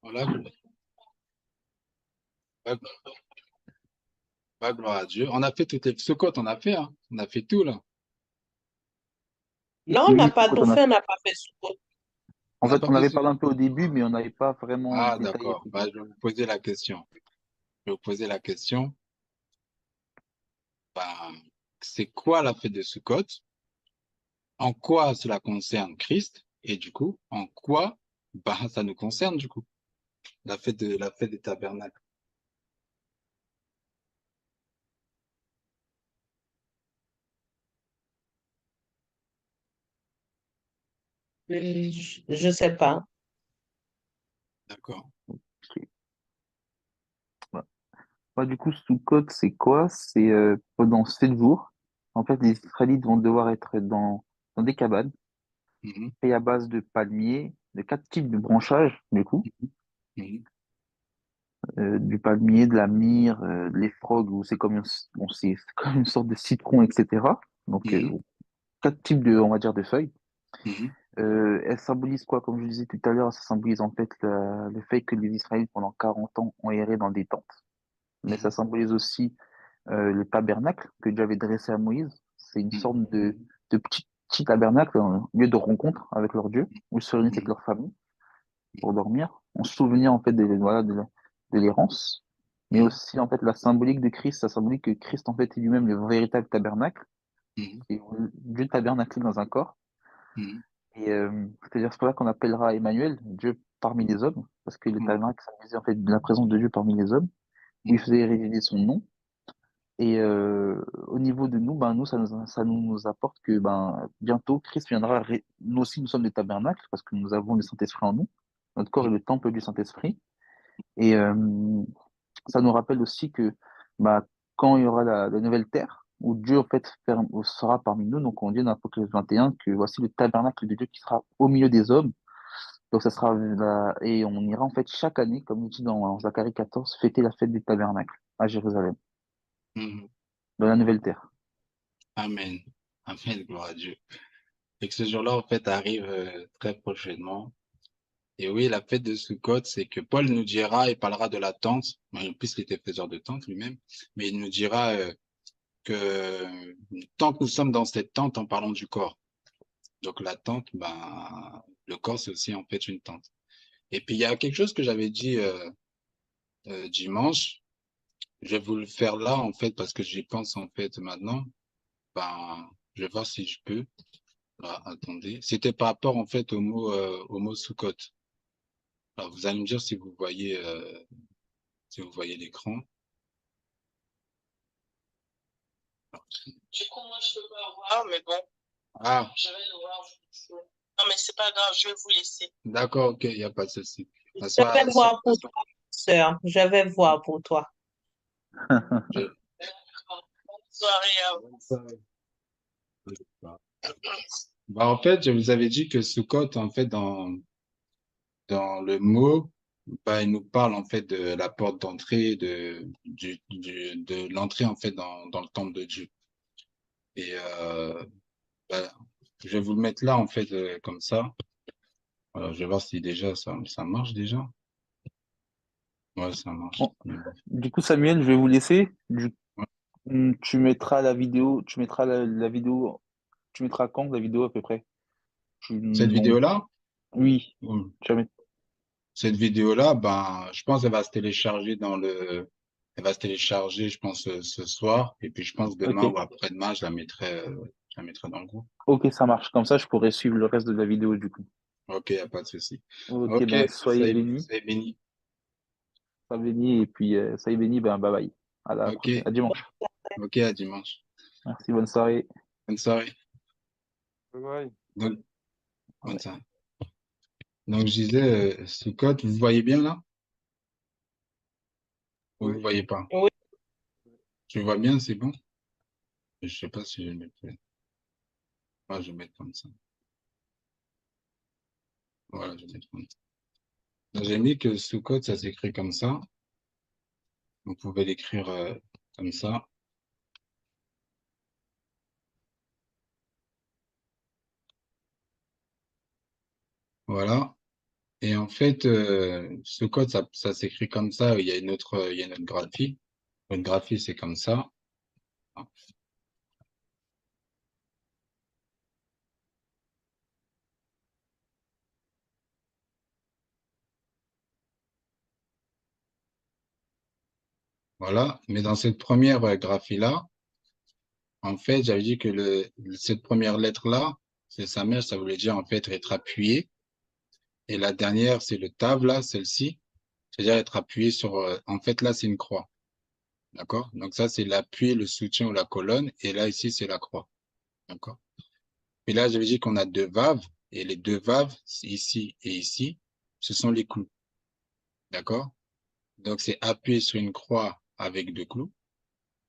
Voilà, bah, bah, gloire à Dieu. On a fait toutes les Sukkoth, on a fait, hein. On a fait tout, là. Non, on Oui, n'a oui, pas Sukot, tout fait, on n'a pas fait Sukkot. en On n'a fait, pas on fait avait parlé Sukkot. un peu au début, mais on n'avait pas vraiment Ah, détaillé d'accord. tout. Bah, je vais vous poser la question. Je vais vous poser la question. Ben, c'est quoi la fête de Sukkot? En quoi cela concerne Christ? Et du coup, en quoi ben, ça nous concerne du coup? La fête des tabernacles. Je sais pas. D'accord. Ok. Ouais. Ouais, du coup, Sukkot, c'est quoi? C'est pendant 7 jours. En fait, les Israélites vont devoir être dans des cabanes Mhm, fait à base de palmiers, de 4 types de branchages, du coup. mhm, Du palmier, de la myrrhe, de l'effroc, où c'est comme, bon, c'est comme une sorte de citron, etc. Donc, mhm, 4 types de, on va dire, de feuilles. mhm, Elles symbolisent quoi? Comme je disais tout à l'heure, ça symbolise en fait le fait que les Israélites, pendant 40 ans, ont erré dans des tentes. Mais ça mhm, symbolise aussi le tabernacle que Dieu avait dressé à Moïse. C'est une sorte de petit tabernacle, un lieu de rencontre avec leur Dieu, où ils se réunissent avec mhm, leur famille pour dormir, en souvenir en fait voilà, de l'errance. Mais mhm, aussi en fait la symbolique de Christ, ça symbolique que Christ en fait est lui-même le véritable tabernacle, mhm, et Dieu tabernacle dans un corps. mhm, Et c'est-à-dire c'est pour ça qu'on appellera Emmanuel, Dieu parmi les hommes, parce que le mhm, tabernacle symbolisait en fait la présence de Dieu parmi les hommes, où il mhm, faisait révéler son nom. Et au niveau de nous, ben, nous, ça nous apporte que ben, bientôt, Christ viendra. Nous aussi, nous sommes des tabernacles parce que nous avons le Saint-Esprit en nous. Notre corps est le temple du Saint-Esprit. Et ça nous rappelle aussi que bah, quand il y aura la nouvelle terre, où Dieu en fait sera parmi nous, donc on dit dans Apocalypse 21 que voici le tabernacle de Dieu qui sera au milieu des hommes. Donc ça sera et on ira en fait chaque année, comme il dit dans Zacharie 14, fêter la fête des tabernacles à Jérusalem, mhm. dans la nouvelle terre. Amen. Amen, gloire à Dieu. Et que ce jour-là, en fait, arrive très prochainement. Et oui, la fête de Sukkot, c'est que Paul nous dira, il parlera de la tente, puisqu'il était faiseur de tente lui-même, mais il nous dira que tant que nous sommes dans cette tente, en parlant du corps. Donc la tente, ben, le corps, c'est aussi en fait une tente. Et puis il y a quelque chose que j'avais dit dimanche, je vais vous le faire là en fait parce que j'y pense en fait maintenant. Ben, je vais voir si je peux. Ah, attendez, c'était par rapport en fait au mot Sukkot. Alors vous allez me dire si vous voyez si vous voyez l'écran. Du coup, moi, je peux pas voir, mais bon, Ah, je vais devoir vous laisser. Non, mais c'est pas grave, je vais vous laisser. d'accord, ok, il n'y a pas de souci. Je Soit, vais voir pour toi, sœur. Je vais voir pour toi. je- Bonne soirée à vous. Bah, en fait, je vous avais dit que Sukkot, en fait, dans le mot, bah, il nous parle, en fait, de la porte d'entrée, de l'entrée, en fait, dans le temple de Dieu. Et bah, je vais vous le mettre là, en fait, comme ça. Alors, je vais voir si déjà ça marche déjà. Ouais, ça marche. Bon, du coup, Samuel, je vais vous laisser. Ouais. Tu mettras la vidéo, la vidéo, tu mettras quand la vidéo à peu près? Cette Non. vidéo-là, Oui, ou- tu vas mettre. cette vidéo-là, ben, je pense qu'elle va se télécharger elle va se télécharger, je pense, ce soir. Et puis, je pense Ok, demain ou après-demain, je la mettrai dans le groupe. ok, ça marche. Comme ça, je pourrai suivre le reste de la vidéo du coup. Ok, y a pas de souci. Ok, Ok, ben soyez bénis, soyez bénis. soyez bénis et puis soyez bénis, ben bye bye. À la Ok, prochaine, à dimanche. ok, à dimanche. Merci, bonne soirée. Bonne soirée. Ouais. Donc, bonne Ouais. soirée. Donc, je disais, Sukkot, vous voyez bien là? Ou vous Oui. voyez pas? Oui, Tu vois bien, c'est bon? Je sais pas si je vais le mettre. Moi, je vais mettre comme ça. Voilà, je vais mettre comme ça. Donc, j'ai mis que Sukkot, ça s'écrit comme ça. Vous pouvez l'écrire comme ça. Voilà. Et en fait, Sukkot, ça s'écrit comme ça. Il y a une autre graphie. Une graphie, c'est comme ça. Voilà. Mais dans cette première graphie-là, en fait, j'avais dit que cette première lettre-là, c'est sa mère, ça voulait dire en fait être appuyé. Et la dernière, c'est le tav, là, celle-ci, c'est-à-dire être appuyé sur. En fait, là, c'est une croix. D'accord? Donc ça, c'est l'appui, le soutien ou la colonne. Et là, ici, c'est la croix. D'accord? Et là, j'avais dit qu'on a deux vaves. Et les deux vaves, ici et ici, ce sont les clous. D'accord? Donc, c'est appuyé sur une croix avec deux clous.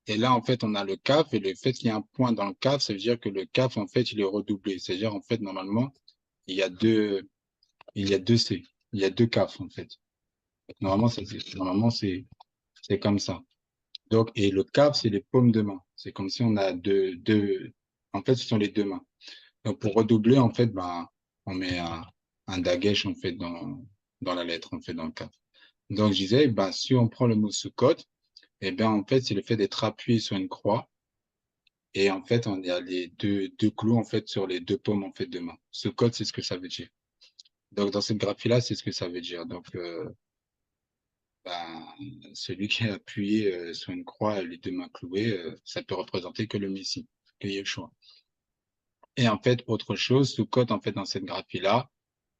Et là, en fait, on a le CAF. Et le fait qu'il y ait un point dans le CAF, ça veut dire que le CAF, en fait, il est redoublé. C'est-à-dire, en fait, normalement, il y a deux, il y a deux C. Il y a deux CAF, en fait. Normalement, c'est comme ça. Donc, et le CAF, c'est les paumes de main. C'est comme si on a en fait, ce sont les deux mains. Donc, pour redoubler, en fait, ben, on met un dagesh, en fait, dans la lettre, en fait, dans le CAF. Donc, je disais, ben, si on prend le mot sous-code, eh bien, en fait, c'est le fait d'être appuyé sur une croix. Et en fait, on a les deux clous, en fait, sur les deux paumes, en fait, de main. Ce code, c'est ce que ça veut dire. Donc, dans cette graphie-là, c'est ce que ça veut dire. Donc, ben, celui qui est appuyé sur une croix, les deux mains clouées, ça peut représenter que le Messie, que Yeshua. Et en fait, autre chose, sous code, en fait, dans cette graphie-là,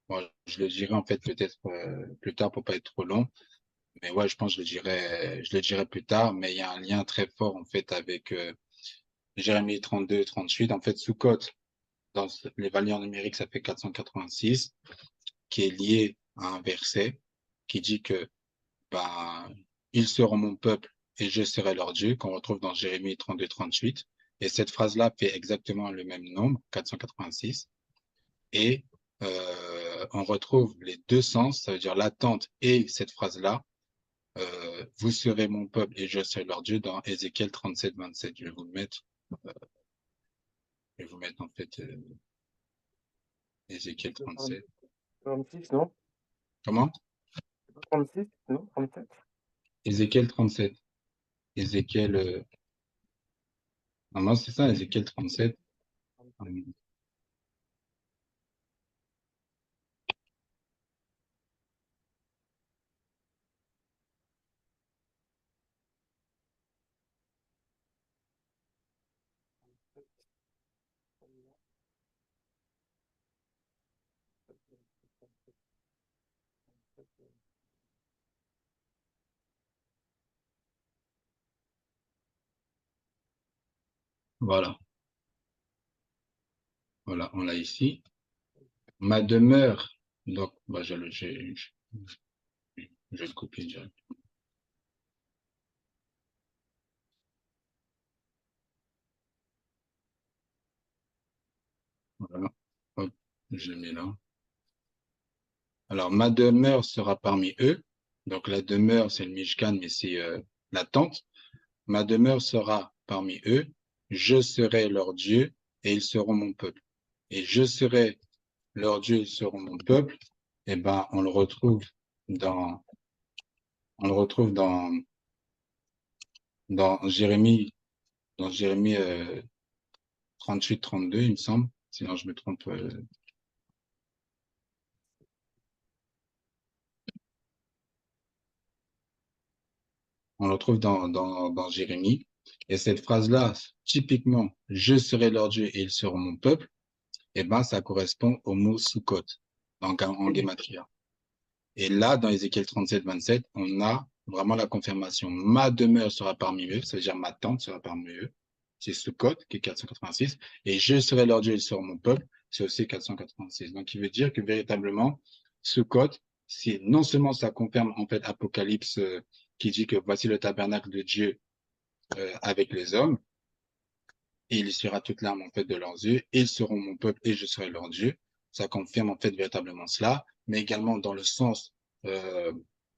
bon, je le dirai en fait peut-être plus tard pour pas être trop long, mais ouais, je pense que je le dirai plus tard, mais il y a un lien très fort en fait avec Jérémie 32, 38. En fait, sous code, dans les valeurs numériques, ça fait 486, qui est lié à un verset qui dit que ben, ils seront mon peuple et je serai leur Dieu, qu'on retrouve dans Jérémie 32, 38. Et cette phrase-là fait exactement le même nombre, 486. Et on retrouve les deux sens, ça veut dire l'attente et cette phrase-là, vous serez mon peuple et je serai leur Dieu dans Ézéchiel 37, 27. Euh, je vais vous mettre en fait Ézéchiel 37. 36, non? Comment? 36, non? 37? Ézéchiel 37. Ézéchiel, non, c'est ça, Ézéchiel 37. Voilà. Voilà, on l'a ici. Ma demeure, donc, bah, je vais le copier direct. Voilà. Hop, je le mets là. Alors, ma demeure sera parmi eux. Donc, la demeure, c'est le Mishkan, mais c'est la tente. Ma demeure sera parmi eux. Je serai leur Dieu et ils seront mon peuple. Et je serai leur Dieu, ils seront mon peuple. Eh ben, dans, on le retrouve dans Jérémie, dans Jérémie 38-32, il me semble. Sinon, je me trompe. On le retrouve dans Jérémie. Et cette phrase-là, typiquement, je serai leur Dieu et ils seront mon peuple, eh ben, ça correspond au mot Sukkot, en Gematria. Et là, dans Ézéchiel 37-27, on a vraiment la confirmation. Ma demeure sera parmi eux, ça veut dire ma tente sera parmi eux. C'est Sukkot, qui est 486. Et je serai leur Dieu, ils seront mon peuple, c'est aussi 486. Donc, il veut dire que véritablement, Sukkot, c'est non seulement ça confirme en fait Apocalypse qui dit que voici le tabernacle de Dieu avec les hommes, et il essuiera toute larme en fait de leurs yeux, et ils seront mon peuple et je serai leur Dieu. Ça confirme en fait véritablement cela, mais également dans le sens euh,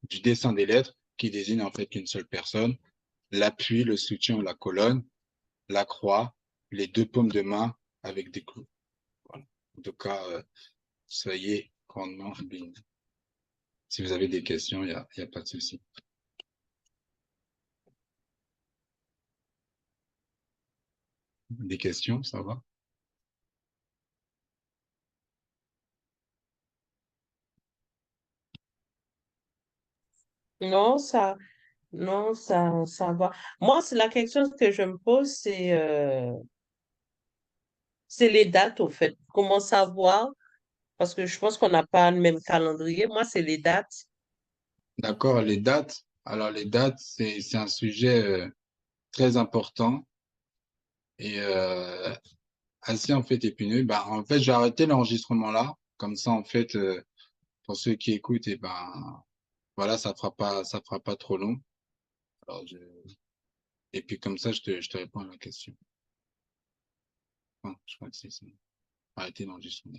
du dessin des lettres qui désigne en fait qu'une seule personne, l'appui, le soutien, la colonne, la croix, les deux paumes de main avec des clous. Voilà. En tout cas, soyez grandement bénis. Si vous avez des questions, il y a pas de souci. Des questions, ça va? Non, non, ça va. Moi, c'est la question que je me pose, c'est les dates, au fait. Comment savoir? Parce que je pense qu'on n'a pas le même calendrier. Moi, c'est les dates. D'accord, les dates. Alors, les dates, c'est un sujet très important et assez en fait épineux. Bah, en fait, j'ai arrêté l'enregistrement là. Comme ça, en fait, pour ceux qui écoutent, et ben voilà, ça fera pas trop long. Alors, et puis comme ça, je te réponds à la question. Bon, je crois que c'est ça. Arrêter l'enregistrement.